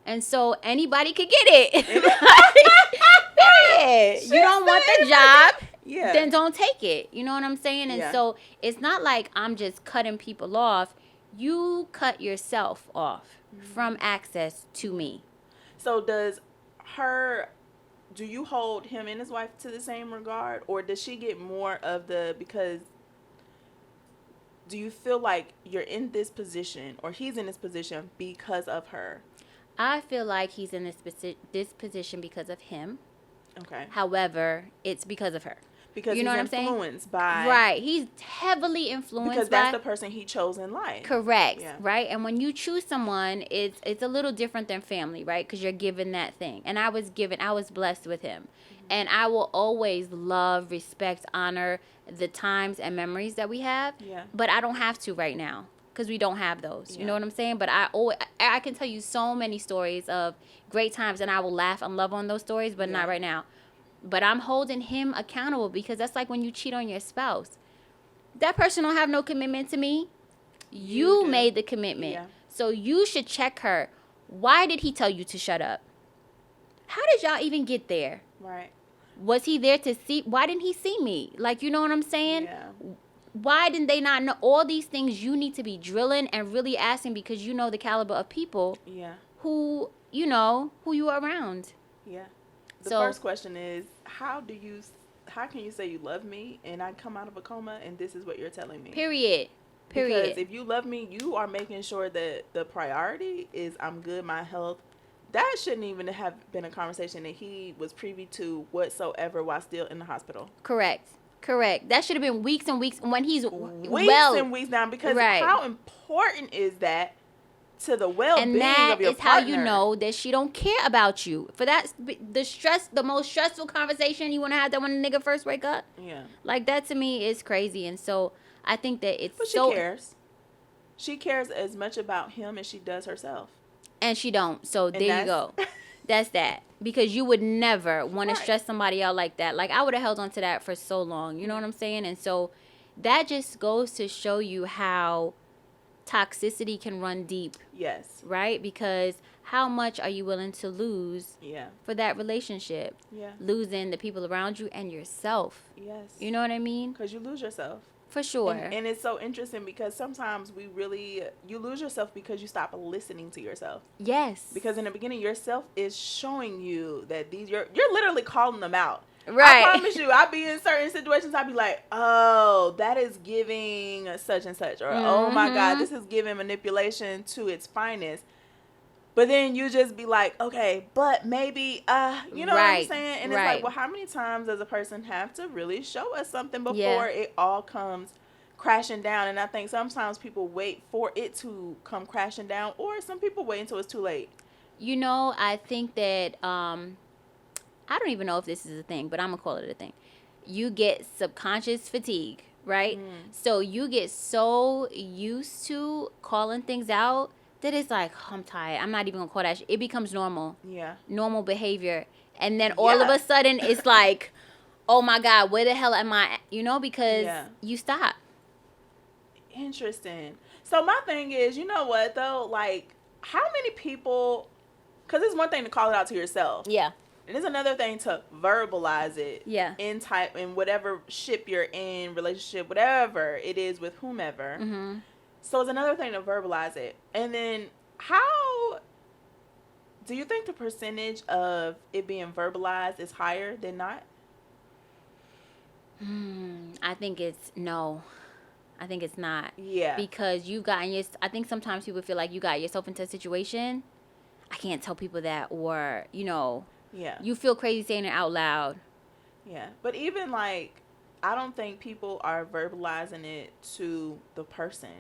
And so anybody could get it. Period. You don't want the job, then don't take it. You know what I'm saying? And so it's not like I'm just cutting people off. You cut yourself off from access to me. So do you hold him and his wife to the same regard? Or does she get more of because do you feel like you're in this position or he's in this position because of her? I feel like he's in this position because of him. Okay. However, it's because of her. Because you know he's what I'm influenced by... Right. He's heavily influenced because that's the person he chose in life. Correct. Yeah. Right? And when you choose someone, it's a little different than family, right? Because you're given that thing. And I was blessed with him. Mm-hmm. And I will always love, respect, honor the times and memories that we have. Yeah. But I don't have to right now. Because we don't have those. Yeah. You know what I'm saying? But I can tell you so many stories of great times, and I will laugh and love on those stories, but not right now. But I'm holding him accountable because that's like when you cheat on your spouse. That person don't have no commitment to me. You made the commitment. Yeah. So you should check her. Why did he tell you to shut up? How did y'all even get there? Right. Was he there to see? Why didn't he see me? Like, you know what I'm saying? Yeah. Why didn't they not know? All these things you need to be drilling and really asking because you know the caliber of people who you are around. Yeah. The first question is, how can you say you love me and I come out of a coma and this is what you're telling me? Period. Because if you love me, you are making sure that the priority is I'm good, my health. That shouldn't even have been a conversation that he was privy to whatsoever while still in the hospital. Correct. That should have been weeks and weeks when he's weeks down because how important is that to the well-being of your partner? And that is how you know that she don't care about you. For that, the most stressful conversation you want to have that when a nigga first wake up. Yeah. Like that to me is crazy. And so I think that but she cares. She cares as much about him as she does herself. And she don't. So there you go. That's that. Because you would never want to stress somebody out like that. Like, I would have held on to that for so long. You know what I'm saying? And so that just goes to show you how toxicity can run deep. Yes. Right? Because how much are you willing to lose for that relationship? Yeah. Losing the people around you and yourself. Yes. You know what I mean? Because you lose yourself. For sure. And it's so interesting because sometimes you lose yourself because you stop listening to yourself. Yes. Because in the beginning, yourself is showing you that you're literally calling them out. Right. I promise you, I'll be in certain situations, I'll be like, oh, that is giving such and such. Or, oh my God, this is giving manipulation to its finest. But then you just be like, okay, but maybe, you know what I'm saying? And it's like, well, how many times does a person have to really show us something before it all comes crashing down? And I think sometimes people wait for it to come crashing down, or some people wait until it's too late. You know, I think that, I don't even know if this is a thing, but I'm going to call it a thing. You get subconscious fatigue, right? So you get so used to calling things out that it's like, oh, I'm tired. I'm not even going to call that shit. It becomes normal. Yeah. Normal behavior. And then all of a sudden, it's like, oh, my God, where the hell am I? You know, because you stop. Interesting. So my thing is, you know what, though? Like, how many people, because it's one thing to call it out to yourself. Yeah. And it's another thing to verbalize it. Yeah. In whatever ship you're in, relationship, whatever it is with whomever. Mm-hmm. So it's another thing to verbalize it. And then how Do you think the percentage of it being verbalized is higher than not? I think it's no. I think it's not. Yeah. Because you've gotten I think sometimes people feel like you got yourself into a situation. I can't tell people that, or, yeah. You feel crazy saying it out loud. Yeah. But even like, I don't think people are verbalizing it to the person.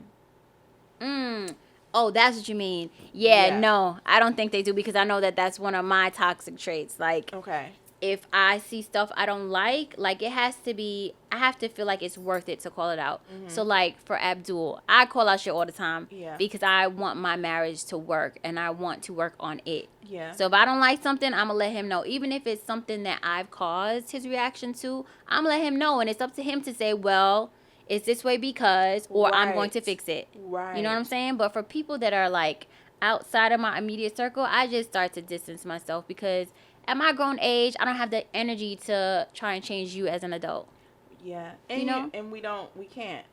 Oh, that's what you mean. Yeah, no, I don't think they do, because I know that that's one of my toxic traits. Like, okay, if I see stuff I don't like it has to be, I have to feel like it's worth it to call it out. Mm-hmm. So, like, for Abdul, I call out shit all the time because I want my marriage to work and I want to work on it. Yeah. So if I don't like something, I'm going to let him know. Even if it's something that I've caused his reaction to, I'm going to let him know. And it's up to him to say, well, it's this way because, or I'm going to fix it. Right. You know what I'm saying? But for people that are, like, outside of my immediate circle, I just start to distance myself, because at my grown age, I don't have the energy to try and change you as an adult. Yeah. And and we can't.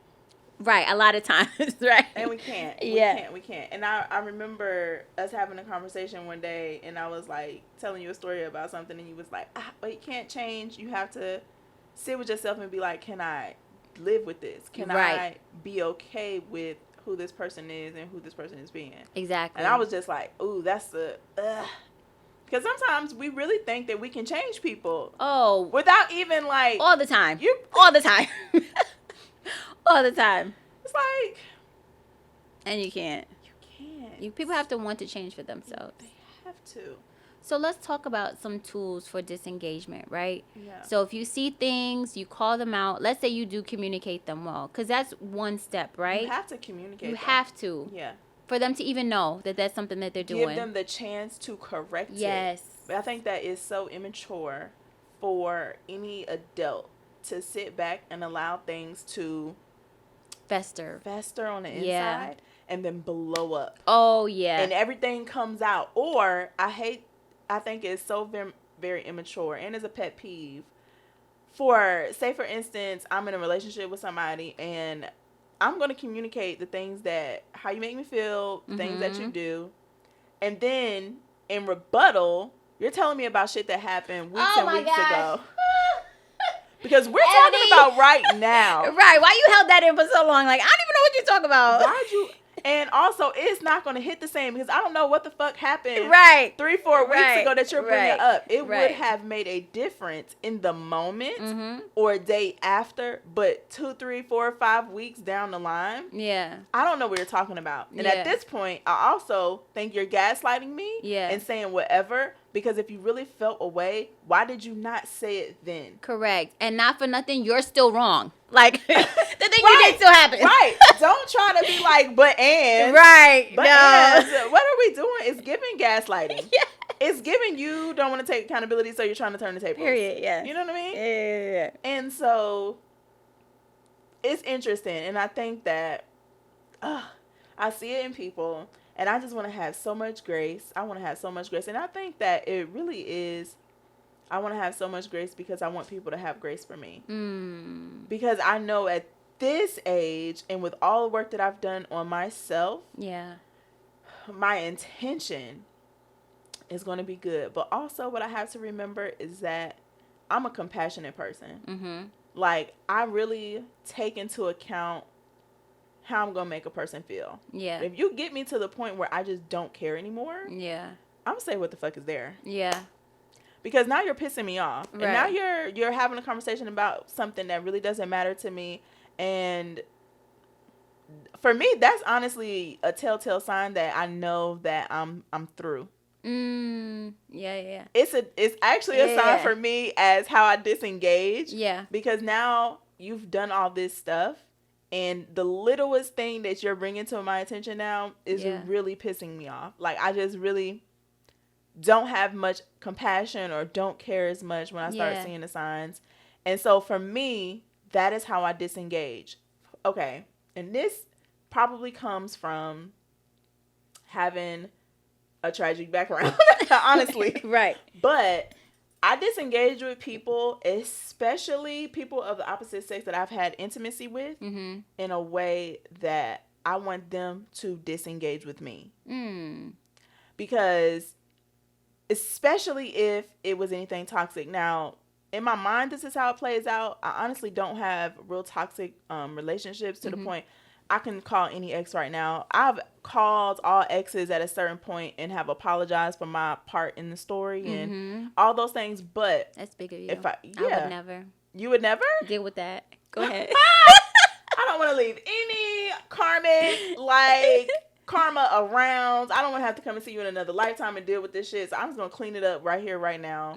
Right, a lot of times, right? And we can't. We can't. And I remember us having a conversation one day, and I was like telling you a story about something, and you was like, but you can't change. You have to sit with yourself and be like, can I live with this? Can I be okay with who this person is and who this person is being? Exactly. And I was just like, ooh, that's the because sometimes we really think that we can change people. Oh. Without even like. All the time. All the time. All the time. It's like. And you can't. You can't. People have to want to change for themselves. They have to. So let's talk about some tools for disengagement, right? Yeah. So if you see things, you call them out. Let's say you do communicate them well, because that's one step, right? You have to communicate. You have to. Yeah. For them to even know that that's something that they're doing. Give them the chance to correct it. Yes. But I think that is so immature for any adult to sit back and allow things to fester on the inside and then blow up. Oh, yeah. And everything comes out. Or I think it's so very, very immature and is a pet peeve. Say for instance, I'm in a relationship with somebody and I'm going to communicate the things how you make me feel, things that you do. And then in rebuttal, you're telling me about shit that happened weeks and weeks ago. Because we're talking about right now. Right. Why you held that in for so long? Like, I don't even know what you're talking about. Why'd you... And also, it's not going to hit the same because I don't know what the fuck happened 3-4 weeks ago that you're bringing up. It would have made a difference in the moment or a day after, but 2, 3, 4, 5 weeks down the line, I don't know what you're talking about. And at this point, I also think you're gaslighting me and saying whatever, because if you really felt a way, why did you not say it then? Correct. And not for nothing, you're still wrong. Like, the thing you did still happen. Right. Don't try to be like, but and. Right. But and. What are we doing? It's giving gaslighting. Yeah. It's giving you don't want to take accountability, so you're trying to turn the tables. Period, yeah. You know what I mean? Yeah. And so, it's interesting. And I think that, I see it in people, and I just want to have so much grace. I want to have so much grace. And I think that it really is. I want to have so much grace because I want people to have grace for me. Because I know at this age and with all the work that I've done on myself, my intention is going to be good. But also what I have to remember is that I'm a compassionate person. Like, I really take into account how I'm going to make a person feel. Yeah. If you get me to the point where I just don't care anymore, I'm going to say what the fuck is there. Yeah. Because now you're pissing me off. Right. And now you're having a conversation about something that really doesn't matter to me. And for me, that's honestly a telltale sign that I know that I'm through. Yeah. It's actually a sign for me as how I disengage. Yeah. Because now you've done all this stuff, and the littlest thing that you're bringing to my attention now is really pissing me off. Like, I just really don't have much compassion or don't care as much when I start seeing the signs. And so for me, that is how I disengage. Okay. And this probably comes from having a tragic background, honestly. Right. But I disengage with people, especially people of the opposite sex that I've had intimacy with, in a way that I want them to disengage with me. Because especially if it was anything toxic. Now, in my mind, this is how it plays out. I honestly don't have real toxic relationships to the point I can call any ex right now. I've called all exes at a certain point and have apologized for my part in the story and all those things. But that's big of you. If I would never. You would never deal with that. Go ahead. I don't want to leave any karmic karma around. I don't want to have to come and see you in another lifetime and deal with this shit. So I'm just gonna clean it up right here, right now.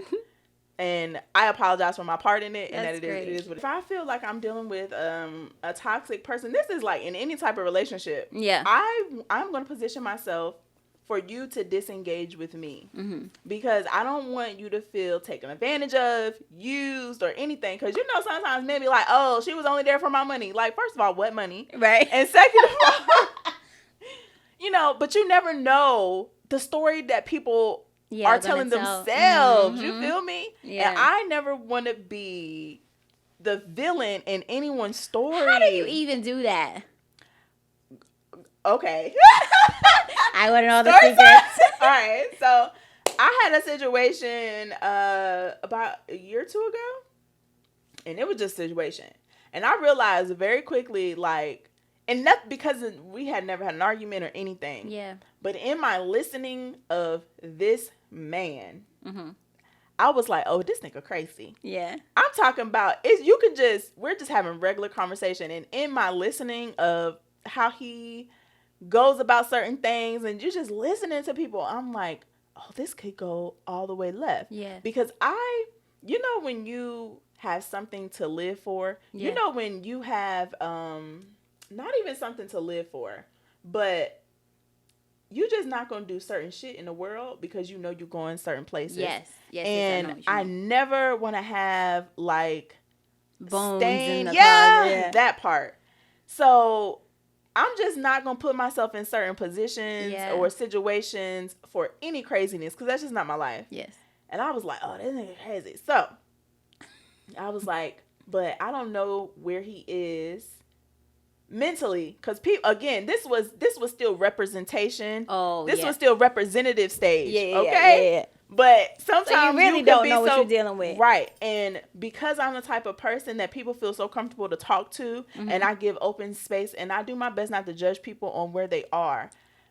And I apologize for my part in it. And that it is what if I feel like I'm dealing with a toxic person, this is like in any type of relationship. Yeah. I'm gonna position myself for you to disengage with me. Because I don't want you to feel taken advantage of, used, or anything. Because you know sometimes men be like, oh, she was only there for my money. Like, first of all, what money? Right. And second of all, you know, but you never know the story that people are telling themselves. You feel me? Yeah. And I never want to be the villain in anyone's story. How do you even do that? Okay. I want to know the secrets. All right. So I had a situation about a year or two ago. And it was just a situation. And I realized very quickly, like, and not because we had never had an argument or anything. Yeah. But in my listening of this man, I was like, oh, this nigga crazy. Yeah. I'm talking about, we're just having regular conversation. And in my listening of how he goes about certain things and you're just listening to people, I'm like, oh, this could go all the way left. Yeah. Because you know, when you have something to live for, you know, when you have, not even something to live for, but you just not going to do certain shit in the world because you know you're going certain places. Yes. And I never want to have like bones in the that part. So I'm just not going to put myself in certain positions or situations for any craziness because that's just not my life. Yes. And I was like, oh, this nigga crazy. So I was like, but I don't know where he is mentally, because people, again, this was still representation. This was still representative stage. Yeah. But sometimes so you really don't know what you're dealing with, right? And because I'm the type of person that people feel so comfortable to talk to, and I give open space, and I do my best not to judge people on where they are,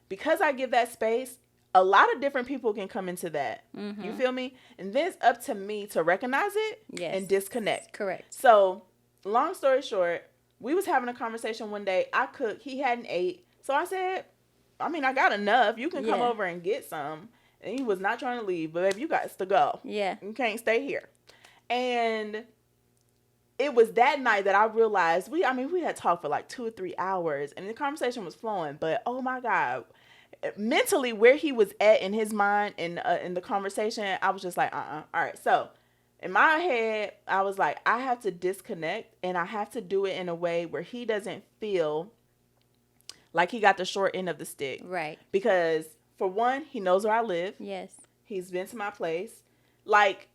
because I give that space. A lot of different people can come into that. You feel me? And then it's up to me to recognize it and disconnect. Correct. So, long story short, we was having a conversation one day. I cooked. He hadn't ate. So I said, I mean, I got enough. You can come over and get some. And he was not trying to leave. But, baby, you got to go. Yeah. You can't stay here. And it was that night that I realized, we had talked for like 2 or 3 hours. And the conversation was flowing. But, oh, my God. Mentally, where he was at in his mind in the conversation, I was just like, all right. So in my head, I was like, I have to disconnect, and I have to do it in a way where he doesn't feel like he got the short end of the stick. Right. Because for one, he knows where I live. Yes. He's been to my place. Like,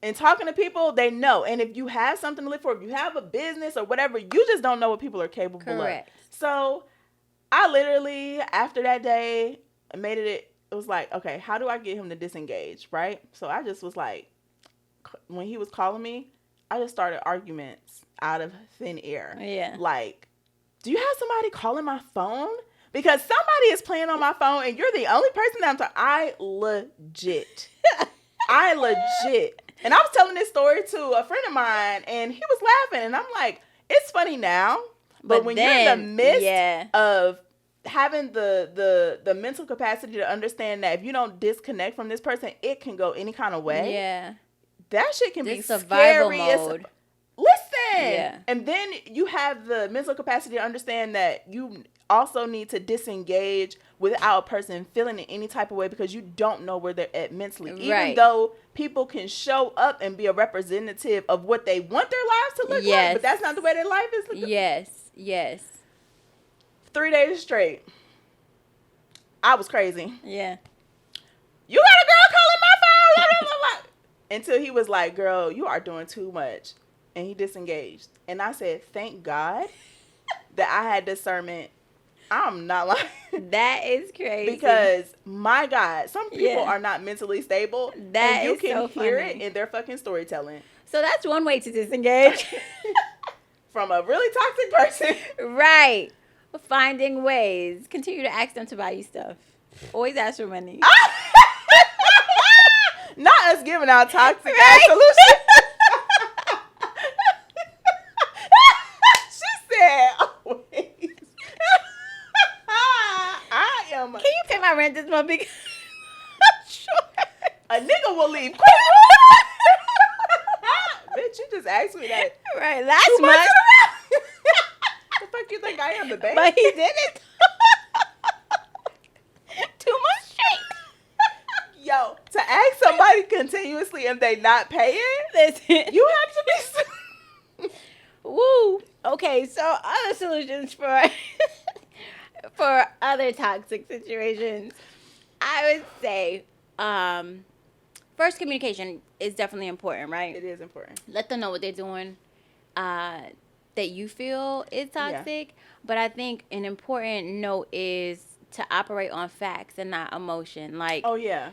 in talking to people, they know. And if you have something to live for, if you have a business or whatever, you just don't know what people are capable of. So I literally, after that day, it was like, okay, how do I get him to disengage, right? So I just was like, when he was calling me, I just started arguments out of thin air. Yeah. Like, do you have somebody calling my phone? Because somebody is playing on my phone and you're the only person that I'm talking. I legit. And I was telling this story to a friend of mine and he was laughing and I'm like, it's funny now. But when you're in the midst of having the mental capacity to understand that if you don't disconnect from this person, it can go any kind of way. Yeah. That shit can be scary. Listen. And then you have the mental capacity to understand that you also need to disengage without a person feeling in any type of way because you don't know where they're at mentally. Even though people can show up and be a representative of what they want their lives to look like, but that's not the way their life is looking. Yes. 3 days straight. I was crazy. Yeah. You got a girl calling my phone. Until he was like, girl, you are doing too much. And he disengaged. And I said, thank God that I had discernment I'm not lying. That is crazy. Because, my God, some people are not mentally stable. That and you is can so hear funny. it in their fucking storytelling. So that's one way to disengage. From a really toxic person. Right. Finding ways. Continue to ask them to buy you stuff. Always ask for money. Not us giving out toxic ass solutions. She said, always. I am. Can you pay my rent this month? Because sure. A nigga will leave quick. Bitch, you just asked me that. Right, last month. The fuck you think I am, the bank? But he did it. 2 months straight. Yo, to ask somebody continuously and they not paying, listen, you have to be. Woo. Okay, so other solutions for other toxic situations, I would say, first, communication is definitely important, right? It is important. Let them know what they're doing that you feel is toxic. Yeah. But I think an important note is to operate on facts and not emotion. Like, oh yeah,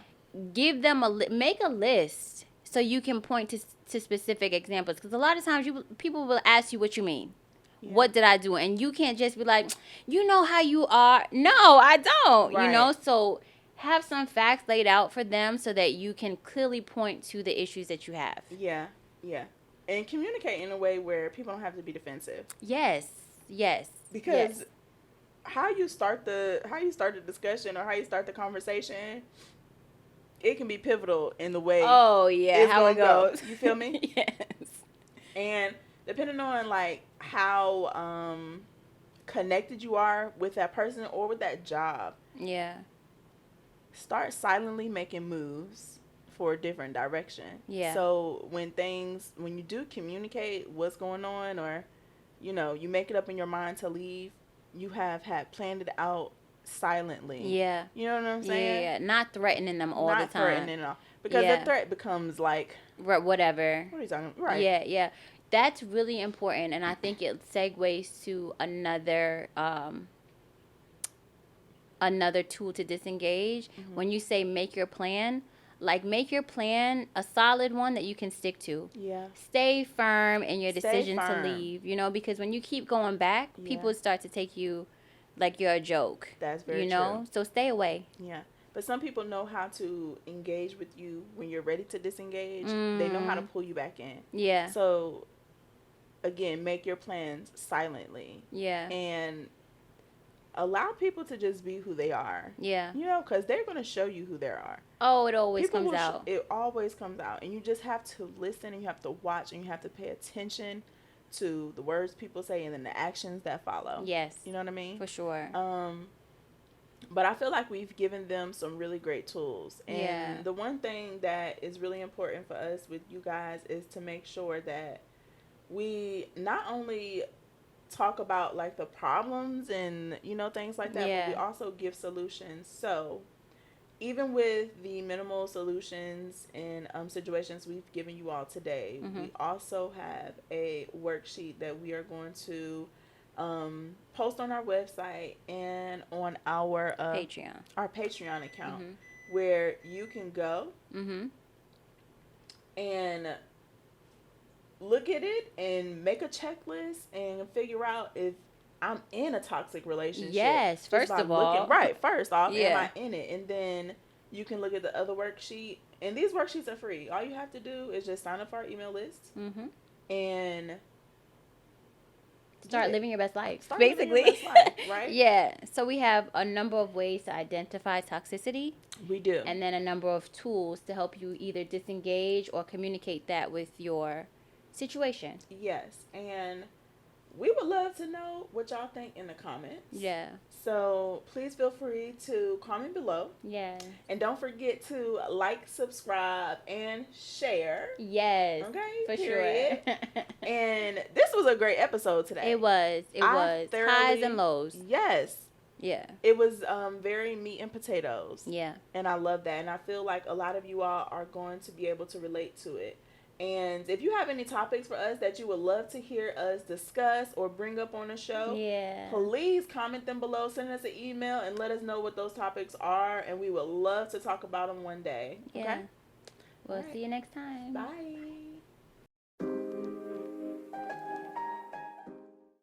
give them make a list so you can point to specific examples. Because a lot of times people will ask you what you mean. Yeah. What did I do? And you can't just be like, you know how you are. No, I don't. Right. You know, so have some facts laid out for them so that you can clearly point to the issues that you have. Yeah, yeah. And communicate in a way where people don't have to be defensive. Yes, yes. Because how you start the discussion or how you start the conversation, it can be pivotal in the way. Oh yeah, how it goes. You feel me? Yes. And depending on like how connected you are with that person or with that job. Yeah. Start silently making moves for a different direction. Yeah. So when you do communicate what's going on, or, you know, you make it up in your mind to leave, you have had planned it out silently. Yeah. You know what I'm saying? Yeah. Not threatening them all the time. Not threatening them. Because the threat becomes like. Whatever. What are you talking about? Right. Yeah, yeah. That's really important. And I think it segues to another tool to disengage. Mm-hmm. When you say make your plan, like make your plan a solid one that you can stick to. Yeah. Stay firm in your decision to leave, you know, because when you keep going back, people start to take you like you're a joke. That's very true. You know? So stay away. Yeah. But some people know how to engage with you when you're ready to disengage. They know how to pull you back in. Yeah. So again, make your plans silently. Yeah. And allow people to just be who they are. Yeah. You know, because they're going to show you who they are. Oh, it always comes out. It always comes out. And you just have to listen, and you have to watch, and you have to pay attention to the words people say and then the actions that follow. Yes. You know what I mean? For sure. But I feel like we've given them some really great tools. And the one thing that is really important for us with you guys is to make sure that we not only talk about like the problems and, you know, things like that, but we also give solutions. So even with the minimal solutions and situations we've given you all today, we also have a worksheet that we are going to post on our website and on our Patreon account, where you can go and look at it and make a checklist and figure out if I'm in a toxic relationship. Yes, first of all. First off, am I in it? And then you can look at the other worksheet. And these worksheets are free. All you have to do is just sign up for our email list and start living your best life. Basically. Living your best life, right? Yeah. So we have a number of ways to identify toxicity. We do. And then a number of tools to help you either disengage or communicate that with your situation. Yes. And we would love to know what y'all think in the comments. Yeah. So please feel free to comment below. Yeah. And don't forget to like, subscribe, and share. Yes. Okay. For sure. And this was a great episode today. It was. Highs and lows. Yes. Yeah. It was very meat and potatoes. Yeah. And I love that. And I feel like a lot of you all are going to be able to relate to it. And if you have any topics for us that you would love to hear us discuss or bring up on the show, please comment them below. Send us an email and let us know what those topics are. And we would love to talk about them one day. Okay? We'll see you next time. Bye.